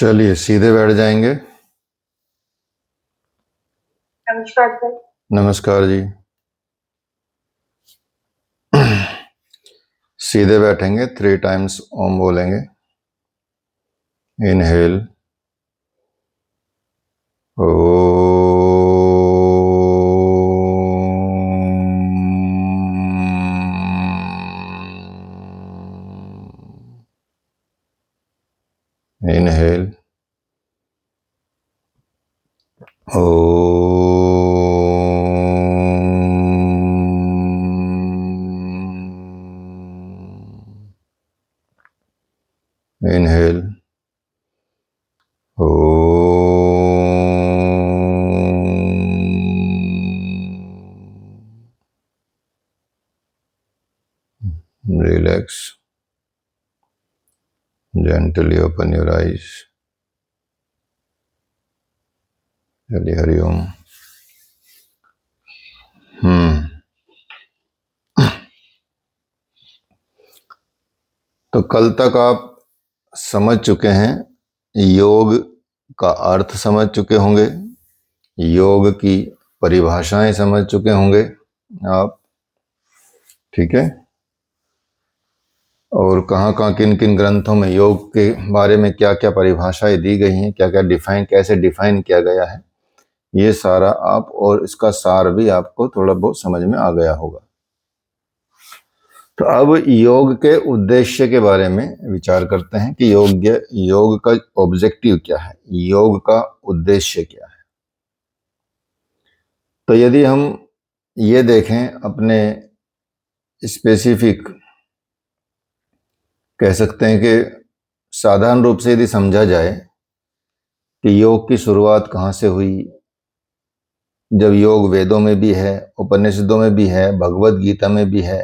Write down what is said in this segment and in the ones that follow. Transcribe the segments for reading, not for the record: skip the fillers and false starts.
चलिए सीधे बैठ जाएंगे। नमस्कार सर। नमस्कार जी। सीधे बैठेंगे, 3 टाइम्स ओम बोलेंगे। Inhale o, inhale o, inhale o, relax, gently open your eyes। चलिए हरिओम। तो कल तक आप समझ चुके हैं, योग का अर्थ समझ चुके होंगे, योग की परिभाषाएं समझ चुके होंगे आप, ठीक है। और कहाँ कहाँ किन किन ग्रंथों में योग के बारे में क्या क्या परिभाषाएं दी गई हैं, क्या क्या कैसे डिफाइन किया गया है, ये सारा आप, और इसका सार भी आपको थोड़ा बहुत समझ में आ गया होगा। तो अब योग के उद्देश्य के बारे में विचार करते हैं कि योग का ऑब्जेक्टिव क्या है, योग का उद्देश्य क्या है। तो यदि हम ये देखें अपने स्पेसिफिक, कह सकते हैं कि साधारण रूप से यदि समझा जाए कि योग की शुरुआत कहाँ से हुई, जब योग वेदों में भी है, उपनिषदों में भी है, भगवत गीता में भी है,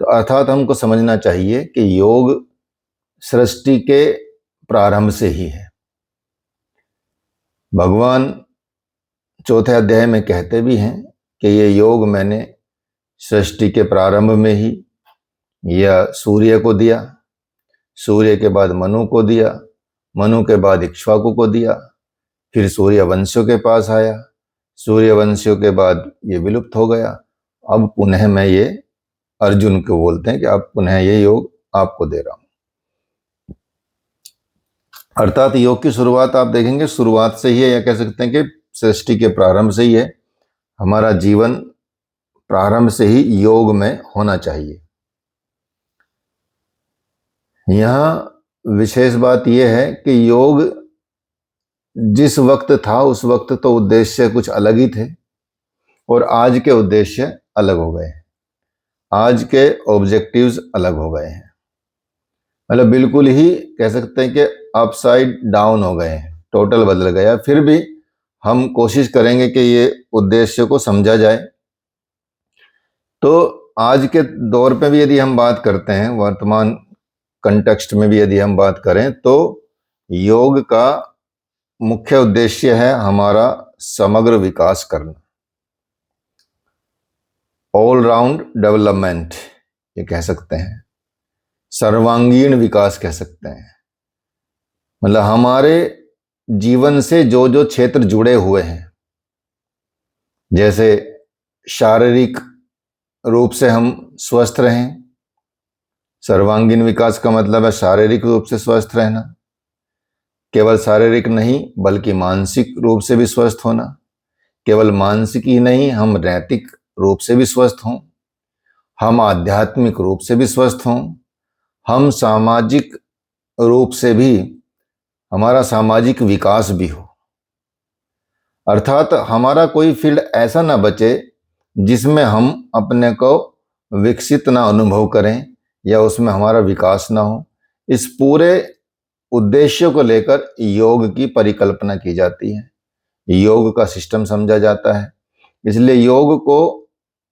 तो अर्थात हमको समझना चाहिए कि योग सृष्टि के प्रारंभ से ही है। भगवान 4थे अध्याय में कहते भी हैं कि ये योग मैंने सृष्टि के प्रारंभ में ही या सूर्य को दिया, सूर्य के बाद मनु को दिया, मनु के बाद इक्ष्वाकु को दिया, फिर सूर्यवंशियों के पास आया, सूर्यवंशियों के बाद ये विलुप्त हो गया, अब पुनः मैं ये अर्जुन को बोलते हैं कि अब पुनः ये योग आपको दे रहा हूं। अर्थात योग की शुरुआत आप देखेंगे शुरुआत से ही है, या कह सकते हैं कि सृष्टि के प्रारंभ से ही है। हमारा जीवन प्रारंभ से ही योग में होना चाहिए। यहां विशेष बात यह है कि योग जिस वक्त था उस वक्त तो उद्देश्य कुछ अलग ही थे, और आज के उद्देश्य अलग हो गए हैं, आज के ऑब्जेक्टिव्स अलग हो गए हैं। मतलब बिल्कुल ही कह सकते हैं कि अपसाइड डाउन हो गए हैं, टोटल बदल गया। फिर भी हम कोशिश करेंगे कि ये उद्देश्य को समझा जाए। तो आज के दौर पे भी यदि हम बात करते हैं, वर्तमान कंटेक्स्ट में भी यदि हम बात करें, तो योग का मुख्य उद्देश्य है हमारा समग्र विकास करना, ऑल राउंड डेवलपमेंट ये कह सकते हैं, सर्वांगीण विकास कह सकते हैं। मतलब हमारे जीवन से जो जो क्षेत्र जुड़े हुए हैं, जैसे शारीरिक रूप से हम स्वस्थ रहें, सर्वांगीण विकास का मतलब है शारीरिक रूप से स्वस्थ रहना, केवल शारीरिक नहीं बल्कि मानसिक रूप से भी स्वस्थ होना, केवल मानसिक ही नहीं हम नैतिक रूप से भी स्वस्थ हों, हम आध्यात्मिक रूप से भी स्वस्थ हों, हम सामाजिक रूप से भी हमारा सामाजिक विकास भी हो। अर्थात हमारा कोई फील्ड ऐसा ना बचे जिसमें हम अपने को विकसित ना अनुभव करें या उसमें हमारा विकास ना हो। इस पूरे उद्देश्य को लेकर योग की परिकल्पना की जाती है, योग का सिस्टम समझा जाता है। इसलिए योग को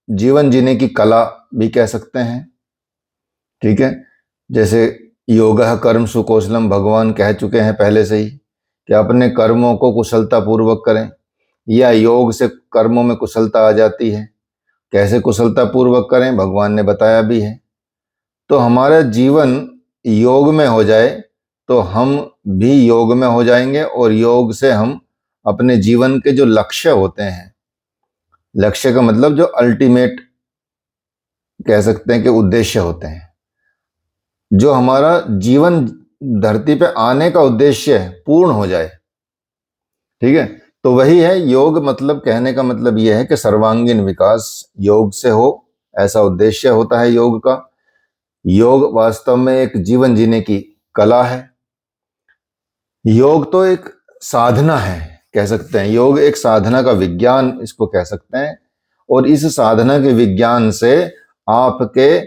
जीवन जीने की कला भी कह सकते हैं, ठीक है। जैसे योगः कर्म सुकौशलम भगवान कह चुके हैं पहले से ही कि अपने कर्मों को कुशलता पूर्वक करें, या योग से कर्मों में कुशलता आ जाती है। कैसे कुशलता पूर्वक करें भगवान ने बताया भी है। तो हमारा जीवन योग में हो जाए तो हम भी योग में हो जाएंगे और योग से हम अपने जीवन के जो लक्ष्य होते हैं, लक्ष्य का मतलब जो अल्टीमेट कह सकते हैं कि उद्देश्य होते हैं, जो हमारा जीवन धरती पे आने का उद्देश्य है, पूर्ण हो जाए। ठीक है, तो वही है योग। मतलब कहने का मतलब यह है कि सर्वांगीण विकास योग से हो, ऐसा उद्देश्य होता है योग का। योग वास्तव में एक जीवन जीने की कला है। योग तो एक साधना है, कह सकते हैं। योग एक साधना का विज्ञान इसको कह सकते हैं। और इस साधना के विज्ञान से आपके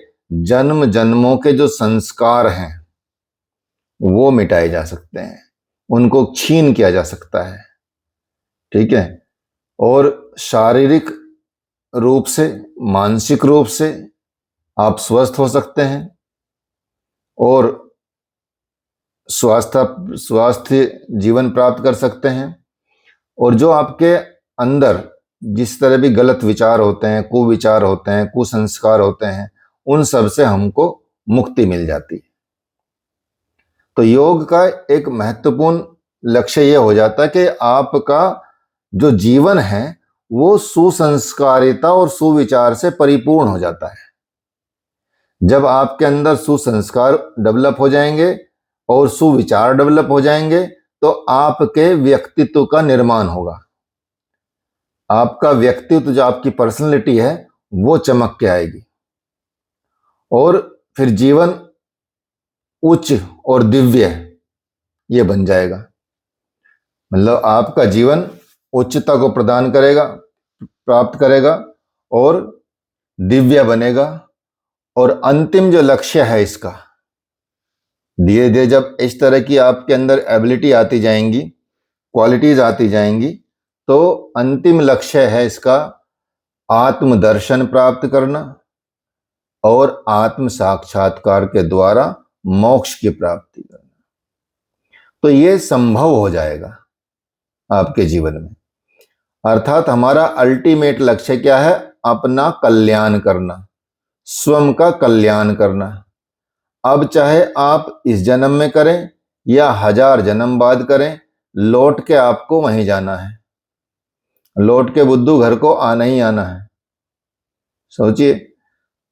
जन्म जन्मों के जो संस्कार हैं वो मिटाए जा सकते हैं, उनको छीन किया जा सकता है। ठीक है, और शारीरिक रूप से, मानसिक रूप से आप स्वस्थ हो सकते हैं और स्वास्थ्य जीवन प्राप्त कर सकते हैं। और जो आपके अंदर जिस तरह भी गलत विचार होते हैं, कुविचार होते हैं, कुसंस्कार होते हैं, उन सब से हमको मुक्ति मिल जाती है। तो योग का एक महत्वपूर्ण लक्ष्य यह हो जाता है कि आपका जो जीवन है वो सुसंस्कारिता और सुविचार से परिपूर्ण हो जाता है। जब आपके अंदर सुसंस्कार डेवलप हो जाएंगे और सुविचार डेवलप हो जाएंगे तो आपके व्यक्तित्व का निर्माण होगा। आपका व्यक्तित्व, जो आपकी पर्सनैलिटी है, वो चमक के आएगी और फिर जीवन उच्च और दिव्य ये बन जाएगा। मतलब आपका जीवन उच्चता को प्रदान करेगा, प्राप्त करेगा और दिव्य बनेगा। और अंतिम जो लक्ष्य है इसका, धीरे धीरे जब इस तरह की आपके अंदर एबिलिटी आती जाएंगी, क्वालिटीज आती जाएंगी, तो अंतिम लक्ष्य है इसका आत्मदर्शन प्राप्त करना और आत्म साक्षात्कार के द्वारा मोक्ष की प्राप्ति करना। तो ये संभव हो जाएगा आपके जीवन में। अर्थात हमारा अल्टीमेट लक्ष्य क्या है? अपना कल्याण करना, स्वयं का कल्याण करना। अब चाहे आप इस जन्म में करें या 1000 जन्म बाद करें, लौट के आपको वहीं जाना है। लौट के बुद्धू घर को आना ही आना है। सोचिए,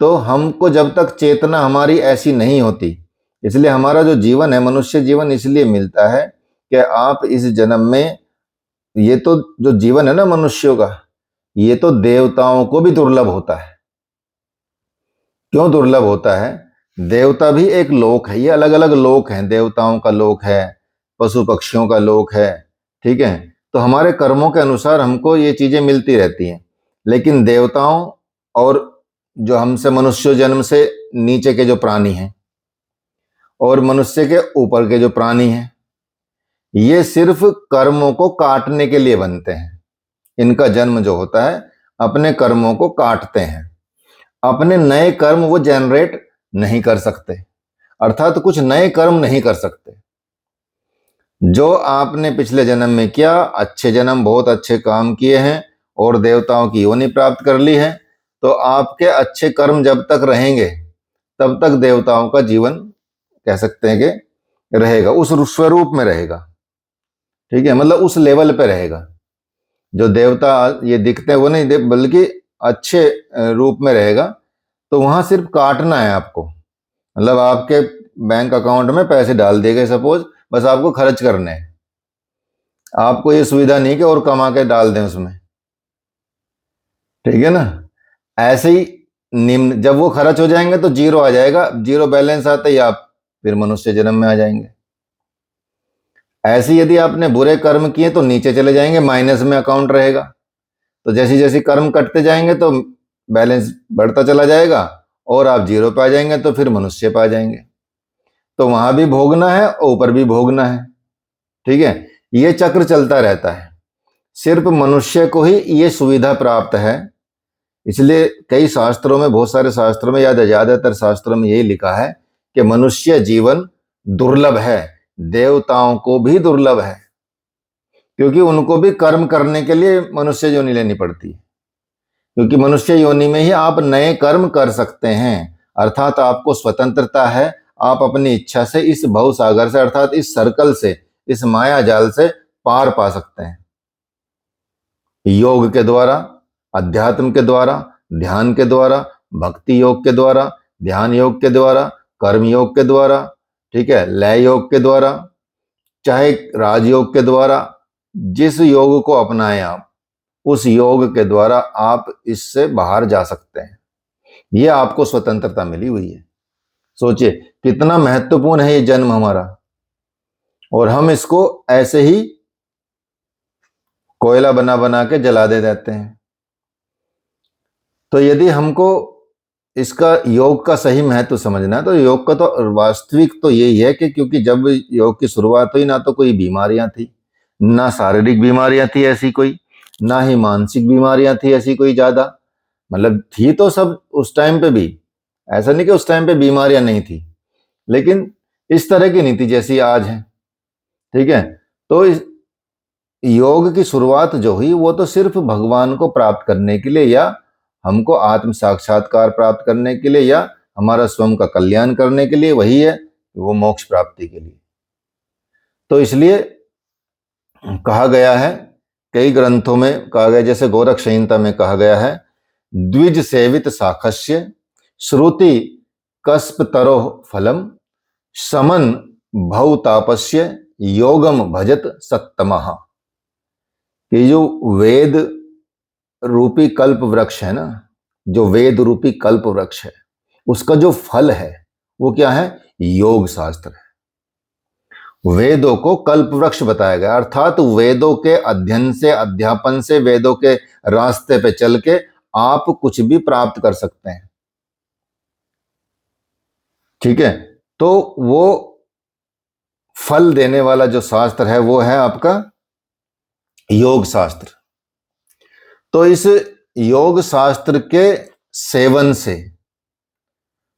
तो हमको जब तक चेतना हमारी ऐसी नहीं होती, इसलिए हमारा जो जीवन है, मनुष्य जीवन इसलिए मिलता है कि आप इस जन्म में, ये तो जो जीवन है ना मनुष्यों का, ये तो देवताओं को भी दुर्लभ होता है। क्यों दुर्लभ होता है? देवता भी एक लोक है, ये अलग अलग लोक हैं। देवताओं का लोक है, पशु पक्षियों का लोक है। ठीक है, तो हमारे कर्मों के अनुसार हमको ये चीजें मिलती रहती हैं। लेकिन देवताओं और जो हमसे मनुष्य जन्म से नीचे के जो प्राणी हैं और मनुष्य के ऊपर के जो प्राणी हैं, ये सिर्फ कर्मों को काटने के लिए बनते हैं। इनका जन्म जो होता है अपने कर्मों को काटते हैं, अपने नए कर्म वो जनरेट नहीं कर सकते, अर्थात तो कुछ नए कर्म नहीं कर सकते। जो आपने पिछले जन्म में किया, अच्छे जन्म, बहुत अच्छे काम किए हैं और देवताओं की योनि प्राप्त कर ली है, तो आपके अच्छे कर्म जब तक रहेंगे तब तक देवताओं का जीवन कह सकते हैं कि रहेगा, उस स्वरूप में रहेगा। ठीक है, मतलब उस लेवल पे रहेगा। जो देवता ये दिखते हैं वो नहीं, बल्कि अच्छे रूप में रहेगा। तो वहां सिर्फ काटना है आपको। मतलब आपके बैंक अकाउंट में पैसे डाल दिए गए सपोज, बस आपको खर्च करने हैं। आपको ये सुविधा नहीं कि और कमा के डाल दें उसमें। ठीक है ना? ऐसे ही निम्न, जब वो खर्च हो जाएंगे तो जीरो आ जाएगा, जीरो बैलेंस आते ही आप फिर मनुष्य जन्म में आ जाएंगे। ऐसे यदि आपने बुरे कर्म किए तो नीचे चले जाएंगे, माइनस में अकाउंट रहेगा। तो जैसे जैसे कर्म कटते जाएंगे तो बैलेंस बढ़ता चला जाएगा और आप जीरो पे आ जाएंगे, तो फिर मनुष्य पे आ जाएंगे। तो वहां भी भोगना है, ऊपर भी भोगना है। ठीक है, ये चक्र चलता रहता है। सिर्फ मनुष्य को ही ये सुविधा प्राप्त है। इसलिए कई शास्त्रों में, बहुत सारे शास्त्रों में, या ज्यादातर शास्त्रों में यही लिखा है कि मनुष्य जीवन दुर्लभ है, देवताओं को भी दुर्लभ है, क्योंकि उनको भी कर्म करने के लिए मनुष्य योनि लेनी पड़ती है। क्योंकि मनुष्य योनि में ही आप नए कर्म कर सकते हैं, अर्थात आपको स्वतंत्रता है आप अपनी इच्छा से इस भव सागर से अर्थात इस सर्कल से, इस माया जाल से पार पा सकते हैं। योग के द्वारा, अध्यात्म के द्वारा, ध्यान के द्वारा, भक्ति योग के द्वारा, ध्यान योग के द्वारा, कर्म योग के द्वारा, ठीक है, लय योग के द्वारा, चाहे राजयोग के द्वारा, जिस योग को अपनाएं आप, उस योग के द्वारा आप इससे बाहर जा सकते हैं। ये आपको स्वतंत्रता मिली हुई है। सोचिए कितना महत्वपूर्ण है ये जन्म हमारा, और हम इसको ऐसे ही कोयला बना बना के जला दे देते हैं। तो यदि हमको इसका योग का सही महत्व समझना है तो योग का तो वास्तविक तो यही है कि क्योंकि जब योग की शुरुआत हुई ना तो कोई बीमारियां थी, ना शारीरिक बीमारियां थी ऐसी कोई, ना ही मानसिक बीमारियां थी ऐसी कोई ज्यादा। मतलब थी तो सब उस टाइम पे भी, ऐसा नहीं कि उस टाइम पे बीमारियां नहीं थी, लेकिन इस तरह की नहीं थी जैसी आज है। ठीक है, तो इस योग की शुरुआत जो हुई वो तो सिर्फ भगवान को प्राप्त करने के लिए, या हमको आत्म साक्षात्कार प्राप्त करने के लिए, या हमारा स्वयं का कल्याण करने के लिए वही है, वो मोक्ष प्राप्ति के लिए। तो इसलिए कहा गया है, कई ग्रंथों में कहा गया, जैसे गोरख संहिता में कहा गया है, द्विज सेवित साखस्य श्रुति कस्प तरो फलम समन भव तापस्य योगम भजत सत्तमः। ये जो वेद रूपी कल्प वृक्ष है ना, जो वेद रूपी कल्प वृक्ष है, उसका जो फल है वो क्या है? योग शास्त्र है। वेदों को कल्प वृक्ष बताया गया, अर्थात वेदों के अध्ययन से, अध्यापन से, वेदों के रास्ते पे चल के आप कुछ भी प्राप्त कर सकते हैं। ठीक है, तो वो फल देने वाला जो शास्त्र है वो है आपका योग शास्त्र। तो इस योग शास्त्र के सेवन से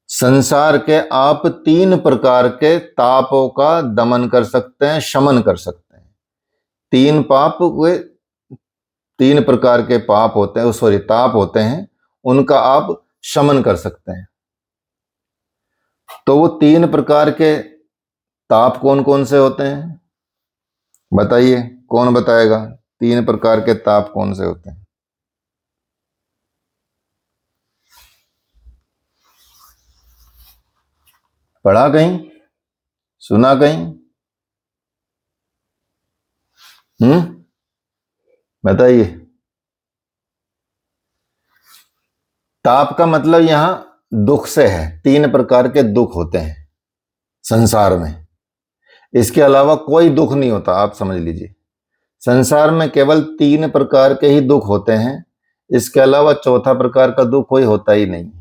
संसार के आप 3 प्रकार के तापों का दमन कर सकते हैं, शमन कर सकते हैं। 3 पाप, वे 3 प्रकार के पाप होते हैं, सॉरी ताप होते हैं, उनका आप शमन कर सकते हैं। तो वो 3 प्रकार के ताप कौन कौन से होते हैं बताइए, कौन बताएगा? 3 प्रकार के ताप कौन से होते हैं? पढ़ा कहीं, सुना कहीं? बताइए। ताप का मतलब यहां दुख से है। 3 प्रकार के दुख होते हैं संसार में, इसके अलावा कोई दुख नहीं होता, आप समझ लीजिए। संसार में केवल 3 प्रकार के ही दुख होते हैं, इसके अलावा चौथा प्रकार का दुख कोई होता ही नहीं।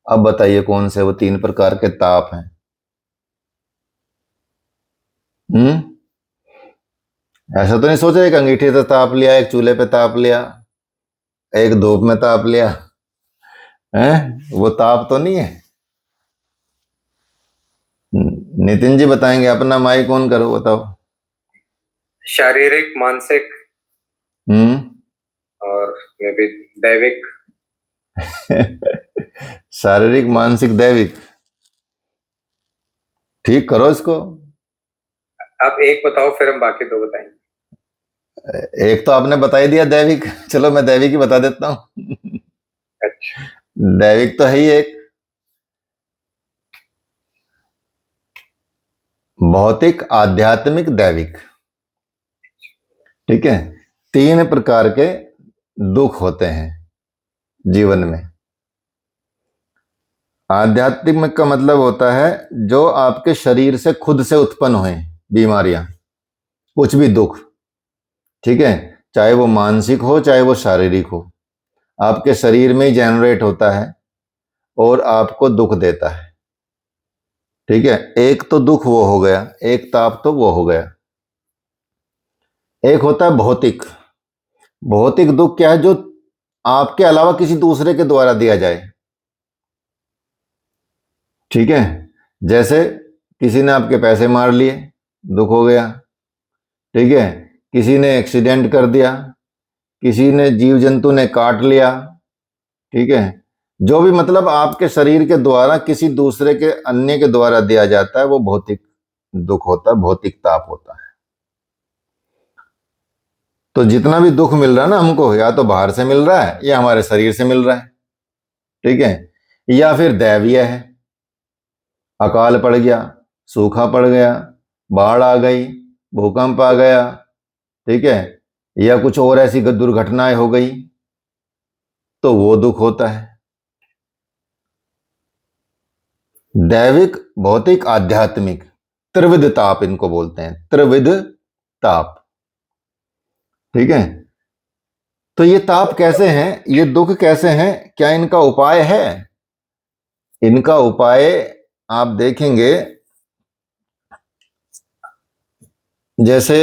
अब बताइए कौन से वो 3 प्रकार के ताप हैं? ऐसा तो नहीं सोचा एक अंगीठी से ताप लिया, एक चूल्हे पे ताप लिया, एक धूप में ताप लिया है? वो ताप तो नहीं है। नितिन जी बताएंगे, अपना माइक ऑन करो, बताओ। शारीरिक, मानसिक और मे भी दैविक। शारीरिक, मानसिक, दैविक, ठीक करो इसको। आप एक बताओ, फिर हम बाकी 2 बताएंगे। एक तो आपने बता ही दिया दैविक, चलो मैं दैविक ही बता देता हूं। अच्छा, दैविक तो है ही एक, भौतिक, आध्यात्मिक, दैविक। ठीक है, 3 प्रकार के दुख होते हैं जीवन में। आध्यात्मिक का मतलब होता है जो आपके शरीर से खुद से उत्पन्न हुए बीमारियां, कुछ भी दुख। ठीक है, चाहे वो मानसिक हो चाहे वो शारीरिक हो, आपके शरीर में ही जनरेट होता है और आपको दुख देता है। ठीक है, एक तो दुख वो हो गया, एक ताप तो वो हो गया। एक होता है भौतिक। भौतिक दुख क्या है? जो आपके अलावा किसी दूसरे के द्वारा दिया जाए। ठीक है, जैसे किसी ने आपके पैसे मार लिए, दुख हो गया। ठीक है, किसी ने एक्सीडेंट कर दिया, किसी ने जीव जंतु ने काट लिया। ठीक है, जो भी मतलब आपके शरीर के द्वारा किसी दूसरे के अन्य के द्वारा दिया जाता है वो भौतिक दुख होता है, भौतिक ताप होता है। तो जितना भी दुख मिल रहा है ना हमको, या तो बाहर से मिल रहा है या हमारे शरीर से मिल रहा है, ठीक है, या फिर दैवीय है, अकाल पड़ गया, सूखा पड़ गया, बाढ़ आ गई, भूकंप आ गया, ठीक है, या कुछ और ऐसी दुर्घटनाएं हो गई, तो वो दुख होता है। दैविक, भौतिक, आध्यात्मिक, त्रिविध ताप इनको बोलते हैं, त्रिविध ताप, ठीक है। तो ये ताप कैसे हैं, ये दुख कैसे हैं, क्या इनका उपाय है? इनका उपाय आप देखेंगे, जैसे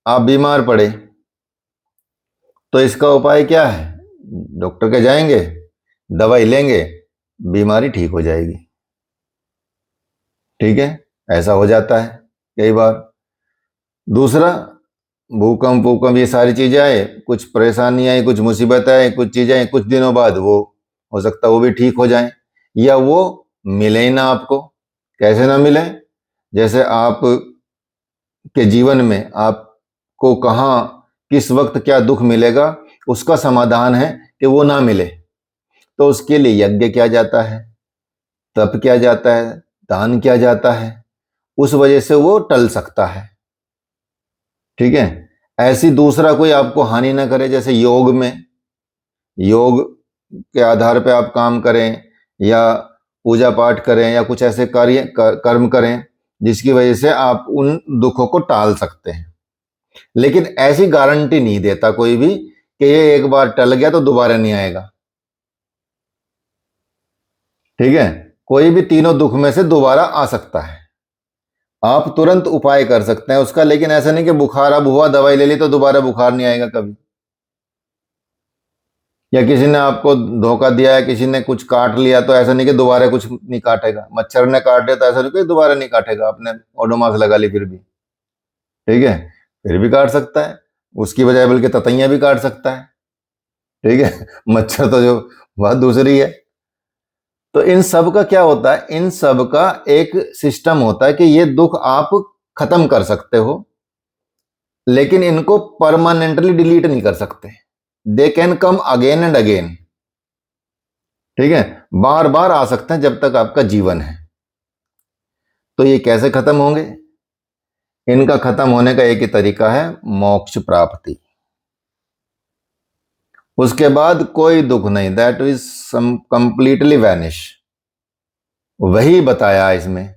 आप बीमार पड़े तो इसका उपाय क्या है? डॉक्टर के जाएंगे, दवाई लेंगे, बीमारी ठीक हो जाएगी, ठीक है, ऐसा हो जाता है कई बार। दूसरा, भूकंप भूकंप ये सारी चीजें आए, कुछ परेशानी आई, कुछ मुसीबत आए, कुछ चीजें आई, कुछ दिनों बाद वो हो सकता है वो भी ठीक हो जाए, या वो मिले ही ना आपको। कैसे ना मिले? जैसे आप के जीवन में आपको कहाँ किस वक्त क्या दुख मिलेगा, उसका समाधान है कि वो ना मिले। तो उसके लिए यज्ञ किया जाता है, तप किया जाता है, दान किया जाता है, उस वजह से वो टल सकता है, ठीक है। ऐसी दूसरा कोई आपको हानि ना करे, जैसे योग में, योग के आधार पे आप काम करें या पूजा पाठ करें या कुछ ऐसे कर्म करें जिसकी वजह से आप उन दुखों को टाल सकते हैं। लेकिन ऐसी गारंटी नहीं देता कोई भी कि ये एक बार टल गया तो दोबारा नहीं आएगा, ठीक है। कोई भी तीनों दुख में से दोबारा आ सकता है, आप तुरंत उपाय कर सकते हैं उसका, लेकिन ऐसा नहीं कि बुखार अब हुआ, दवाई ले ली तो दोबारा बुखार नहीं आएगा कभी। या किसी ने आपको धोखा दिया है, किसी ने कुछ काट लिया, तो ऐसा नहीं कि दोबारा कुछ नहीं काटेगा। मच्छर ने काट दिया तो ऐसा नहीं कि दोबारा नहीं काटेगा, आपने ओडोमॉस लगा ली फिर भी, ठीक है, फिर भी काट सकता है, उसकी बजाय बल्कि ततैया भी काट सकता है, ठीक है। मच्छर तो जो बात दूसरी है। तो इन सब का क्या होता है, इन सब का एक सिस्टम होता है कि ये दुख आप खत्म कर सकते हो, लेकिन इनको परमानेंटली डिलीट नहीं कर सकते। They can come again and again, ठीक है, बार बार आ सकते हैं जब तक आपका जीवन है। तो ये कैसे खत्म होंगे? इनका खत्म होने का एक ही तरीका है, मोक्ष प्राप्ति। उसके बाद कोई दुख नहीं, दैट इज कंप्लीटली वैनिश। वही बताया इसमें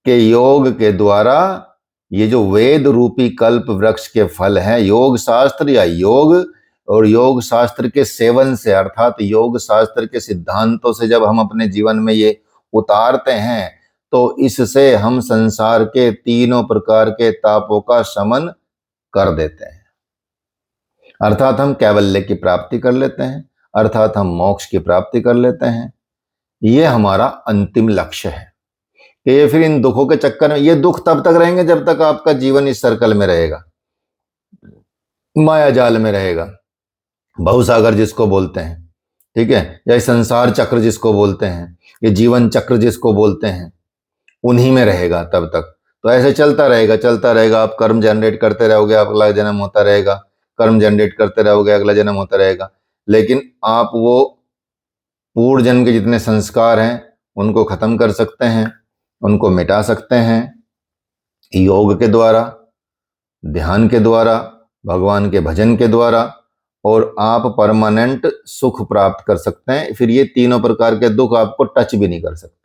कि योग के द्वारा ये जो वेद रूपी कल्प वृक्ष के फल हैं, योग शास्त्र या योग और योग शास्त्र के सेवन से, अर्थात योग शास्त्र के सिद्धांतों से जब हम अपने जीवन में ये उतारते हैं तो इससे हम संसार के तीनों प्रकार के तापों का शमन कर देते हैं, अर्थात हम कैवल्य की प्राप्ति कर लेते हैं, अर्थात हम मोक्ष की प्राप्ति कर लेते हैं। ये हमारा अंतिम लक्ष्य है। ये फिर इन दुखों के चक्कर में, ये दुख तब तक रहेंगे जब तक आपका जीवन इस सर्कल में रहेगा, माया जाल में रहेगा, भवसागर जिसको बोलते हैं, ठीक है, या संसार चक्र जिसको बोलते हैं, ये जीवन चक्र जिसको बोलते हैं, उन्हीं में रहेगा तब तक। तो ऐसे चलता रहेगा चलता रहेगा, आप कर्म जनरेट करते रहोगे, अगला जन्म होता रहेगा, कर्म जनरेट करते रहोगे, अगला जन्म होता रहेगा, लेकिन आप वो पूर्व जन्म के जितने संस्कार हैं उनको खत्म कर सकते हैं, उनको मिटा सकते हैं योग के द्वारा, ध्यान के द्वारा, भगवान के भजन के द्वारा, और आप परमानेंट सुख प्राप्त कर सकते हैं। फिर ये तीनों प्रकार के दुख आपको टच भी नहीं कर सकते।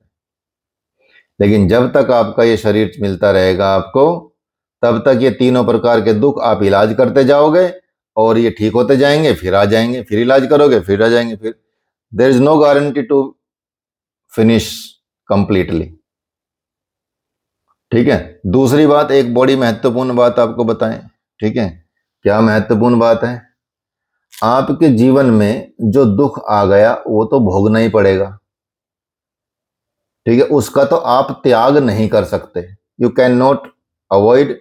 लेकिन जब तक आपका ये शरीर मिलता रहेगा आपको, तब तक ये तीनों प्रकार के दुख आप इलाज करते जाओगे और ये ठीक होते जाएंगे, फिर आ जाएंगे, फिर इलाज करोगे, फिर आ जाएंगे, फिर there is no guarantee to finish completely, ठीक है। दूसरी बात, एक बड़ी महत्वपूर्ण बात आपको बताएं, ठीक है, क्या महत्वपूर्ण बात है? आपके जीवन में जो दुख आ गया वो तो भोगना ही पड़ेगा, ठीक है, उसका तो आप त्याग नहीं कर सकते, यू कैन नॉट अवॉइड,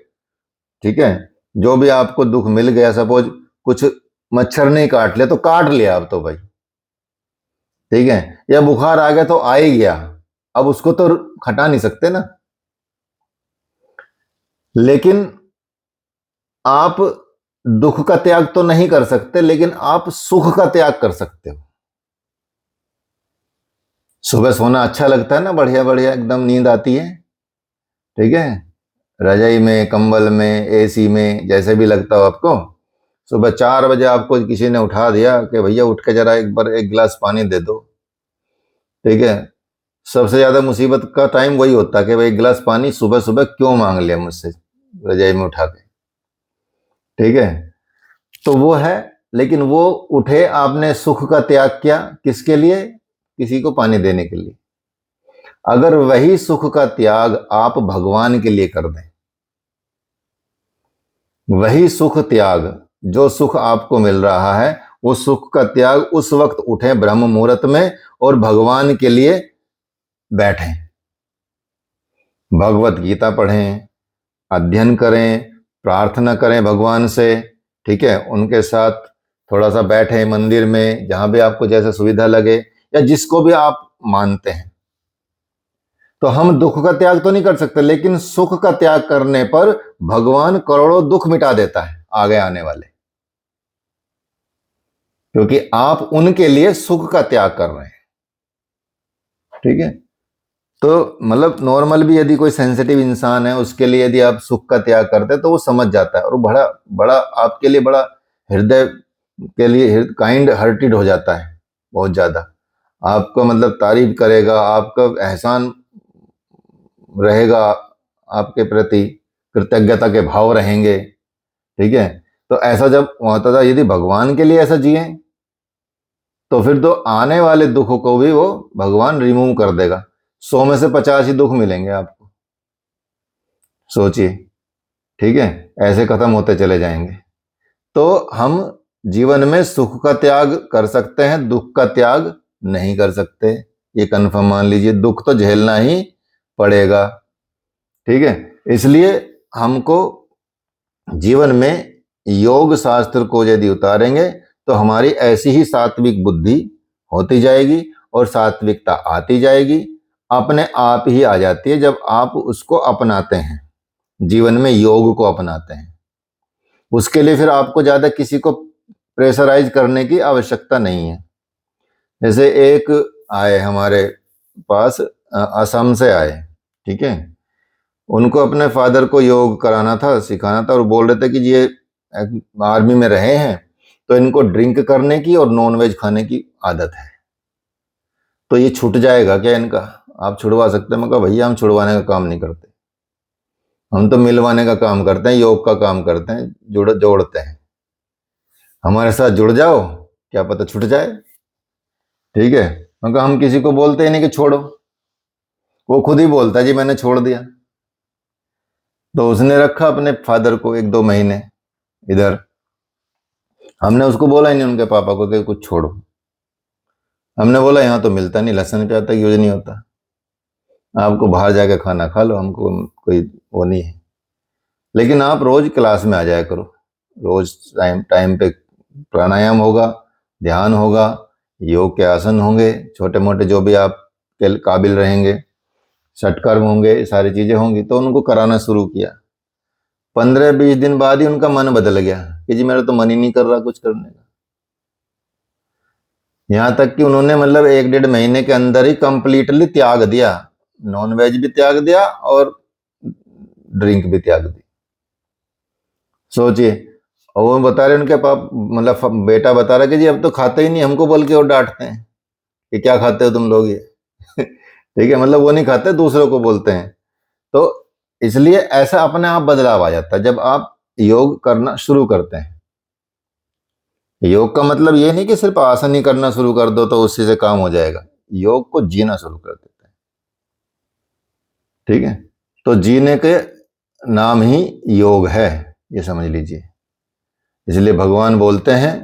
ठीक है। जो भी आपको दुख मिल गया, सपोज कुछ मच्छर नहीं काट लिया तो काट लिया, अब तो भाई ठीक है, या बुखार आ गया तो आ ही गया, अब उसको तो हटा नहीं सकते ना। लेकिन आप दुख का त्याग तो नहीं कर सकते, लेकिन आप सुख का त्याग कर सकते हो। सुबह सोना अच्छा लगता है ना, बढ़िया बढ़िया एकदम नींद आती है, ठीक है, रजाई में, कंबल में, एसी में, जैसे भी लगता हो आपको। सुबह 4 बजे आपको किसी ने उठा दिया कि भैया उठ के जरा एक बार 1 गिलास पानी दे दो, ठीक है, सबसे ज्यादा मुसीबत का टाइम वही होता है कि भाई 1 गिलास पानी सुबह सुबह क्यों मांग लिया मुझसे रजाई में उठा के, ठीक है। तो वो है, लेकिन वो उठे, आपने सुख का त्याग किया, किसके लिए? किसी को पानी देने के लिए। अगर वही सुख का त्याग आप भगवान के लिए कर दें, वही सुख त्याग, जो सुख आपको मिल रहा है, वो सुख का त्याग उस वक्त उठे ब्रह्म मुहूर्त में और भगवान के लिए बैठें, भगवत गीता पढ़ें, अध्ययन करें, प्रार्थना करें भगवान से, ठीक है, उनके साथ थोड़ा सा बैठें मंदिर में, जहां भी आपको जैसे सुविधा लगे, या जिसको भी आप मानते हैं। तो हम दुख का त्याग तो नहीं कर सकते, लेकिन सुख का त्याग करने पर भगवान करोड़ों दुख मिटा देता है आगे आने वाले, क्योंकि आप उनके लिए सुख का त्याग कर रहे हैं, ठीक है। तो मतलब नॉर्मल भी यदि कोई सेंसिटिव इंसान है, उसके लिए यदि आप सुख का त्याग करते हैं तो वो समझ जाता है, और वो बड़ा बड़ा आपके लिए बड़ा हृदय के लिए काइंड हार्टेड हो जाता है, बहुत ज्यादा आपको मतलब तारीफ करेगा, आपका एहसान रहेगा, आपके प्रति कृतज्ञता के भाव रहेंगे, ठीक है। तो ऐसा जब होता था, यदि भगवान के लिए ऐसा जिए, तो फिर तो आने वाले दुखों को भी वो भगवान रिमूव कर देगा। 100 में से 50 ही दुख मिलेंगे आपको, सोचिए, ठीक है, ऐसे खत्म होते चले जाएंगे। तो हम जीवन में सुख का त्याग कर सकते हैं, दुख का त्याग नहीं कर सकते, ये कन्फर्म मान लीजिए, दुख तो झेलना ही पड़ेगा, ठीक है। इसलिए हमको जीवन में योग शास्त्र को यदि उतारेंगे तो हमारी ऐसी ही सात्विक बुद्धि होती जाएगी, और सात्विकता आती जाएगी, अपने आप ही आ जाती है जब आप उसको अपनाते हैं, जीवन में योग को अपनाते हैं। उसके लिए फिर आपको ज्यादा किसी को प्रेशराइज करने की आवश्यकता नहीं है। जैसे एक आए हमारे पास, असम से आए, ठीक है, उनको अपने फादर को योग कराना था, सिखाना था, और बोल रहे थे कि ये आर्मी में रहे हैं तो इनको ड्रिंक करने की और नॉनवेज खाने की आदत है, तो ये छूट जाएगा क्या इनका? आप छुड़वा सकते हैं? मैं कहा भैया हम छुड़वाने का काम नहीं करते, हम तो मिलवाने का काम करते हैं, योग का काम करते हैं, जोड़ते हैं, हमारे साथ जुड़ जाओ, क्या पता छूट जाए, ठीक है। मैं कहा हम किसी को बोलते ही नहीं कि छोड़ो, वो खुद ही बोलता है जी मैंने छोड़ दिया। तो उसने रखा अपने फादर को 1-2 महीने इधर, हमने उसको बोला ही नहीं उनके पापा को कि कुछ छोड़ो, हमने बोला यहाँ तो मिलता नहीं, लहसुन प्याज तक यूज नहीं होता, आपको बाहर जाके खाना खा लो, हमको कोई वो नहीं है, लेकिन आप रोज क्लास में आ जाया करो, रोज टाइम टाइम पे प्राणायाम होगा, ध्यान होगा, योग के आसन होंगे, छोटे मोटे जो भी आप के काबिल रहेंगे, षटकर्म होंगे, सारी चीजें होंगी, तो उनको कराना शुरू किया। 15-20 दिन बाद ही उनका मन बदल गया कि जी मेरा तो मन ही नहीं कर रहा कुछ करने का। यहां तक कि उन्होंने मतलब 1-1.5 महीने के अंदर ही कंप्लीटली त्याग दिया, नॉनवेज भी त्याग दिया और ड्रिंक भी त्याग दी, सोचिए। और वो बता रहे उनके पाप मतलब बेटा बता रहा कि जी अब तो खाते ही नहीं, हमको बोल के और डांटते हैं कि क्या खाते हो तुम लोग ये ठीक है, मतलब वो नहीं खाते, दूसरों को बोलते हैं। तो इसलिए ऐसा अपने आप बदलाव आ जाता है जब आप योग करना शुरू करते हैं। योग का मतलब ये नहीं कि सिर्फ आसन ही करना शुरू कर दो तो उसी से काम हो जाएगा, योग को जीना शुरू कर देते हैं, ठीक है। तो जीने के नाम ही योग है, ये समझ लीजिए। इसलिए भगवान बोलते हैं,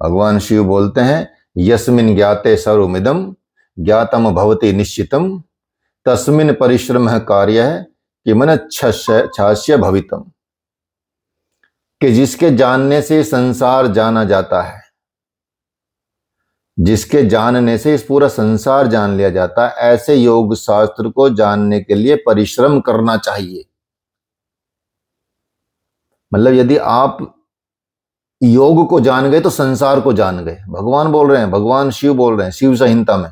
भगवान शिव बोलते हैं, यस्मिन ज्ञाते सर्वमिदं ज्ञातम भवति निश्चितम तस्मिन परिश्रम कार्य है कि मन छास्य भवितम, कि जिसके जानने से संसार जाना जाता है, जिसके जानने से इस पूरा संसार जान लिया जाता है, ऐसे योग शास्त्र को जानने के लिए परिश्रम करना चाहिए। मतलब यदि आप योग को जान गए तो संसार को जान गए। भगवान बोल रहे हैं, भगवान शिव बोल रहे हैं, शिव संहिता में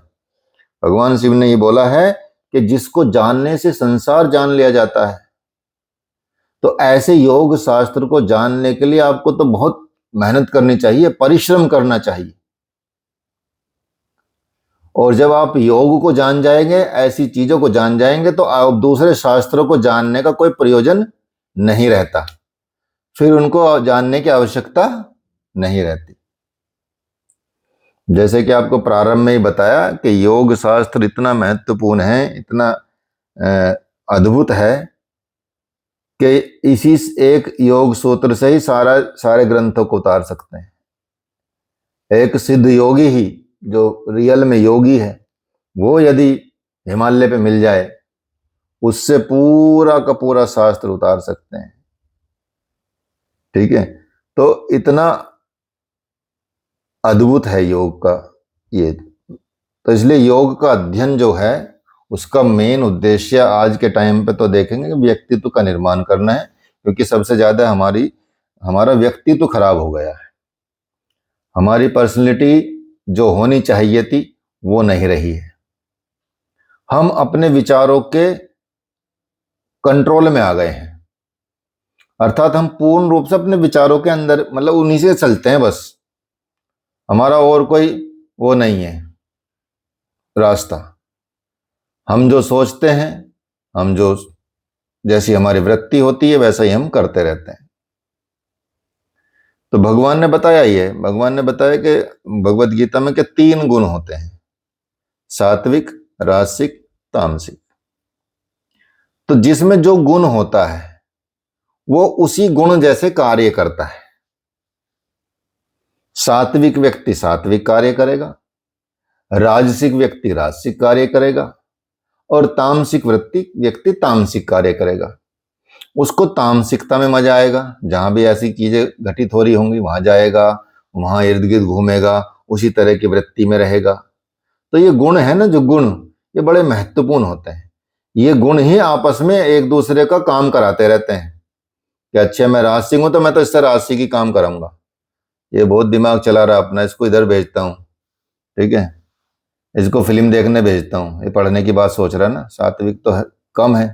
भगवान शिव ने ये बोला है कि जिसको जानने से संसार जान लिया जाता है। तो ऐसे योग शास्त्र को जानने के लिए आपको तो बहुत मेहनत करनी चाहिए, परिश्रम करना चाहिए। और जब आप योग को जान जाएंगे, ऐसी चीजों को जान जाएंगे, तो आप दूसरे शास्त्रों को जानने का कोई प्रयोजन नहीं रहता, फिर उनको जानने की आवश्यकता नहीं रहती। जैसे कि आपको प्रारंभ में ही बताया कि योग शास्त्र इतना महत्वपूर्ण है, इतना अद्भुत है कि इसी एक योग सूत्र से ही सारे ग्रंथों को उतार सकते हैं। एक सिद्ध योगी ही, जो रियल में योगी है, वो यदि हिमालय पे मिल जाए, उससे पूरा का पूरा शास्त्र उतार सकते हैं। ठीक है, तो इतना अद्भुत है योग का ये। तो इसलिए योग का अध्ययन जो है, उसका मेन उद्देश्य आज के टाइम पे तो देखेंगे कि व्यक्तित्व का निर्माण करना है, क्योंकि सबसे ज्यादा हमारा व्यक्तित्व खराब हो गया है। हमारी पर्सनैलिटी जो होनी चाहिए थी वो नहीं रही है। हम अपने विचारों के कंट्रोल में आ गए हैं, अर्थात हम पूर्ण रूप से अपने विचारों के अंदर, मतलब उन्हीं से चलते हैं बस। हमारा और कोई वो नहीं है रास्ता। हम जो सोचते हैं, हम जो जैसी हमारी वृत्ति होती है, वैसा ही हम करते रहते हैं। तो भगवान ने बताया ही है, भगवान ने बताया कि भगवत गीता में कि 3 गुण होते हैं, सात्विक, राजसिक, तामसिक। तो जिसमें जो गुण होता है वो उसी गुण जैसे कार्य करता है। सात्विक व्यक्ति सात्विक कार्य करेगा, राजसिक व्यक्ति राजसिक कार्य करेगा, और तामसिक व्यक्ति तामसिक कार्य करेगा। उसको तामसिकता में मजा आएगा, जहां भी ऐसी चीजें घटित हो रही होंगी वहां जाएगा, वहां इर्द गिर्द घूमेगा, उसी तरह की वृत्ति में रहेगा। तो ये गुण है ना, जो गुण, ये बड़े महत्वपूर्ण होते हैं। ये गुण ही आपस में एक दूसरे का काम कराते रहते हैं कि अच्छा मैं राजसिक हूं तो मैं तो इससे राजसिक ही काम कराऊंगा, ये बहुत दिमाग चला रहा अपना, इसको इधर भेजता हूँ, ठीक है, इसको फिल्म देखने भेजता हूँ, ये पढ़ने की बात सोच रहा है ना, सात्विक तो कम है,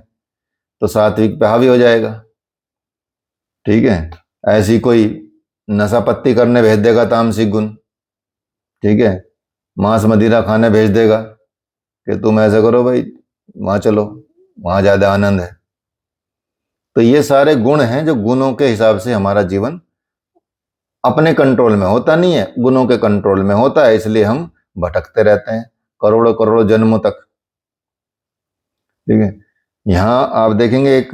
तो सात्विक पे हावी हो जाएगा। ठीक है, ऐसी कोई नशा पत्ती करने भेज देगा तामसिक गुण, ठीक है, मांस मदिरा खाने भेज देगा कि तुम ऐसा करो भाई, वहां चलो, वहां ज्यादा आनंद है। तो ये सारे गुण हैं, जो गुणों के हिसाब से हमारा जीवन अपने कंट्रोल में होता नहीं है, गुणों के कंट्रोल में होता है, इसलिए हम भटकते रहते हैं करोड़ों करोड़ों जन्मों तक। ठीक है, यहाँ आप देखेंगे एक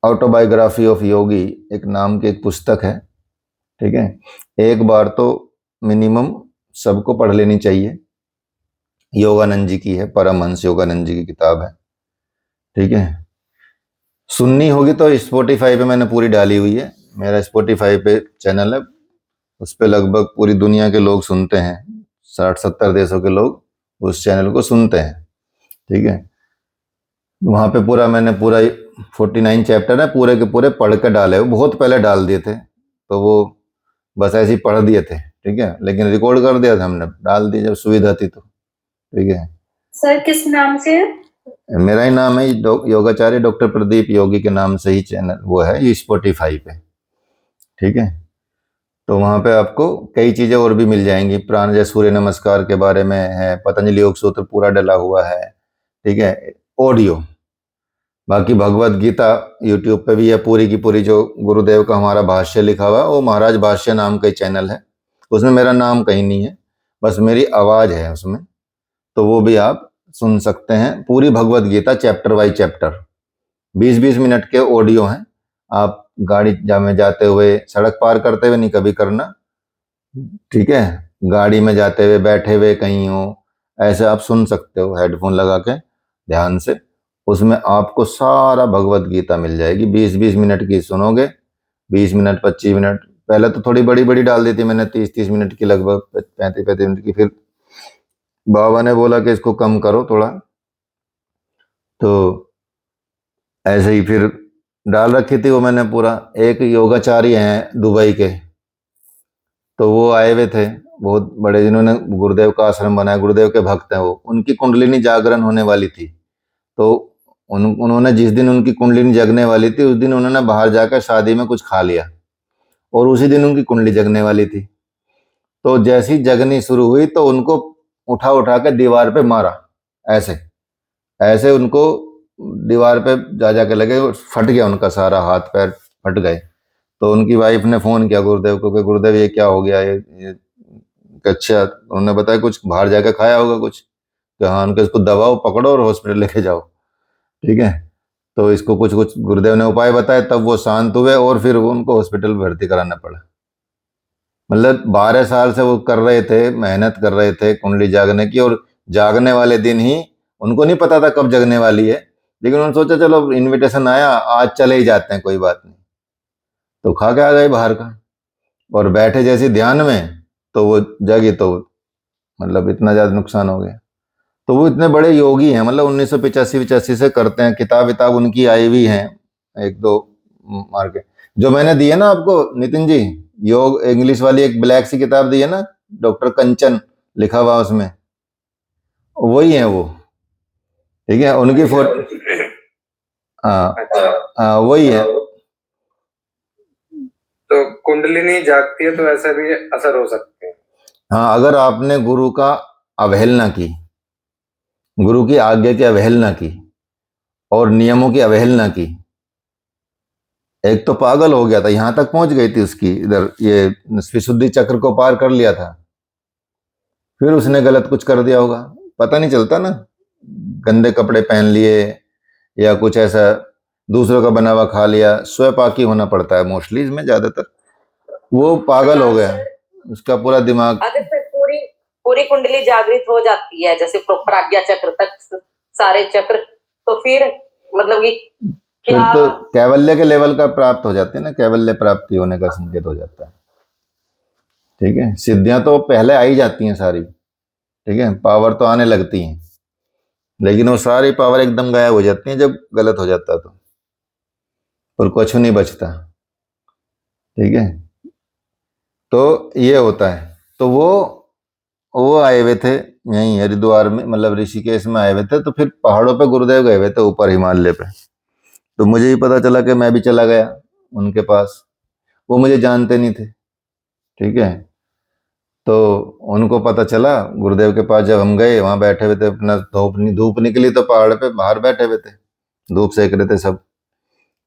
ऑटोबायोग्राफी ऑफ योगी एक नाम की एक पुस्तक है। ठीक है, एक बार तो मिनिमम सबको पढ़ लेनी चाहिए। योगानंद जी की है, परमहंस योगानंद जी की किताब है। ठीक है, सुननी होगी तो स्पॉटिफाई पे मैंने पूरी डाली हुई है, मेरा स्पॉटिफाई पे चैनल है, उस पे लगभग पूरी दुनिया के लोग सुनते हैं, 60-70 देशों के लोग उस चैनल को सुनते हैं। ठीक है, वहां पे मैंने पूरा 49 चैप्टर है, पूरे के पूरे पढ़ के डाले, वो बहुत पहले डाल दिए थे, तो वो बस ऐसे ही पढ़ दिए थे। ठीक है, लेकिन रिकॉर्ड कर दिया था हमने, डाल दिया जब सुविधा थी तो। ठीक है सर, किस नाम से है? मेरा ही नाम है योगाचार्य डॉक्टर प्रदीप योगी के नाम से ही चैनल वो है, ये स्पॉटिफाई पे। ठीक है, तो वहां पे आपको कई चीजें और भी मिल जाएंगी, प्राणायाम सूर्य नमस्कार के बारे में है, पतंजलि योग सूत्र पूरा डला हुआ है। ठीक है, ऑडियो, बाकी भगवत गीता यूट्यूब पे भी है पूरी की पूरी, जो गुरुदेव का हमारा भाष्य लिखा हुआ है, वो महाराज भाष्य नाम का चैनल है, उसमें मेरा नाम कहीं नहीं है, बस मेरी आवाज है उसमें, तो वो भी आप सुन सकते हैं। पूरी Bhagavad Gita chapter by chapter 20-20 minute के ऑडियो हैं। आप गाड़ी में जाते हुए, सड़क पार करते हुए नहीं कभी करना, ठीक है, गाड़ी में जाते हुए, बैठे हुए कहीं हो, ऐसे आप सुन सकते हो हेडफोन लगा के ध्यान से। उसमें आपको सारा भगवत गीता मिल जाएगी, 20-20 मिनट की सुनोगे, 20 मिनट 25 मिनट पहले तो थोड़ी बड़ी बड़ी डाल दी थी मैंने, 30-30 मिनट की, लगभग 35-35 मिनट की। फिर बाबा ने बोला कि इसको कम करो थोड़ा, तो ऐसे ही फिर डाल रखी थी वो मैंने पूरा। एक योगाचार्य हैं दुबई के, तो वो आए हुए थे, बहुत बड़े, जिन्होंने गुरुदेव का आश्रम बनाया, गुरुदेव के भक्त हैं वो। उनकी कुंडलिनी जागरण होने वाली थी, तो उन्होंने जिस दिन उनकी कुंडलिनी जगने वाली थी, उस दिन उन्होंने बाहर जाकर शादी में कुछ खा लिया, और उसी दिन उनकी कुंडली जगने वाली थी। तो जैसी जगनी शुरू हुई तो उनको उठा उठा के दीवार पे मारा, ऐसे ऐसे उनको दीवार पे जा जाके लगे, फट गया उनका सारा हाथ पैर फट गए। तो उनकी वाइफ ने फोन किया गुरुदेव को कि गुरुदेव ये क्या हो गया, ये अच्छा। उन्होंने बताया कुछ बाहर जाके खाया होगा कुछ, कि हाँ, उनके इसको दबाओ, पकड़ो और हॉस्पिटल लेके जाओ, ठीक है। तो इसको कुछ कुछ गुरुदेव ने उपाय बताए, तब वो शांत हुए, और फिर वो उनको हॉस्पिटल भर्ती कराना पड़ा। मतलब 12 साल से वो कर रहे थे, मेहनत कर रहे थे कुंडली जागने की, और जागने वाले दिन ही, उनको नहीं पता था कब जगने वाली है, लेकिन उन्होंने सोचा चलो इनविटेशन आया, आज चले ही जाते हैं, कोई बात नहीं। तो खा के आ गए बाहर का, और बैठे जैसे ध्यान में, तो वो जगी, तो मतलब इतना ज्यादा नुकसान हो गया। तो वो इतने बड़े योगी हैं, मतलब 1985-85 से करते हैं, किताब विताब उनकी आई हुई है, एक दो मार के। जो मैंने दी है ना आपको नितिन जी, योग इंग्लिश वाली एक ब्लैक सी किताब दी है ना, डॉक्टर कंचन लिखा हुआ उसमें, वही है वो, ठीक है। उनकी फोटो, हाँ हाँ, वही है। तो कुंडलिनी जागती है तो ऐसे भी असर हो सकते हैं। हाँ, अगर आपने गुरु का अवहेलना की, गुरु की आज्ञा की अवहेलना की, और नियमों की अवहेलना की। एक तो पागल हो गया था, यहां तक पहुंच गई थी उसकी, इधर ये विशुद्धि चक्र को पार कर लिया था, फिर उसने गलत कुछ कर दिया होगा, पता नहीं चलता ना। गंदे कपड़े पहन लिए, या कुछ ऐसा दूसरों का बना हुआ खा लिया, स्वपाकी होना पड़ता है मोस्टली इसमें ज्यादातर। वो पागल हो गया, उसका पूरा दिमाग। अगर फिर पूरी पूरी कुंडली जागृत हो जाती है, जैसे प्राज्ञा चक्र तक सारे चक्र, तो फिर मतलब कि फिर क्या तो कैवल्य के लेवल का प्राप्त हो जाते हैं ना, कैवल्य प्राप्ति होने का संकेत हो जाता है, ठीक है। सिद्धियां तो पहले आ ही जाती हैं सारी, ठीक है, पावर तो आने लगती हैं, लेकिन वो सारी पावर एकदम गायब हो जाती है जब गलत हो जाता है, तो और कुछ नहीं बचता, ठीक है। तो ये होता है। तो वो आए हुए थे यहीं हरिद्वार में, मतलब ऋषिकेश में आए हुए थे, तो फिर पहाड़ों पे गुरुदेव गए हुए थे ऊपर हिमालय पे। तो मुझे ही पता चला कि मैं भी चला गया उनके पास, वो मुझे जानते नहीं थे, ठीक है। तो उनको पता चला, गुरुदेव के पास जब हम गए, वहां बैठे हुए थे, अपना धूप निकली तो पहाड़ पे बाहर बैठे हुए थे, धूप सेक रहे थे सब,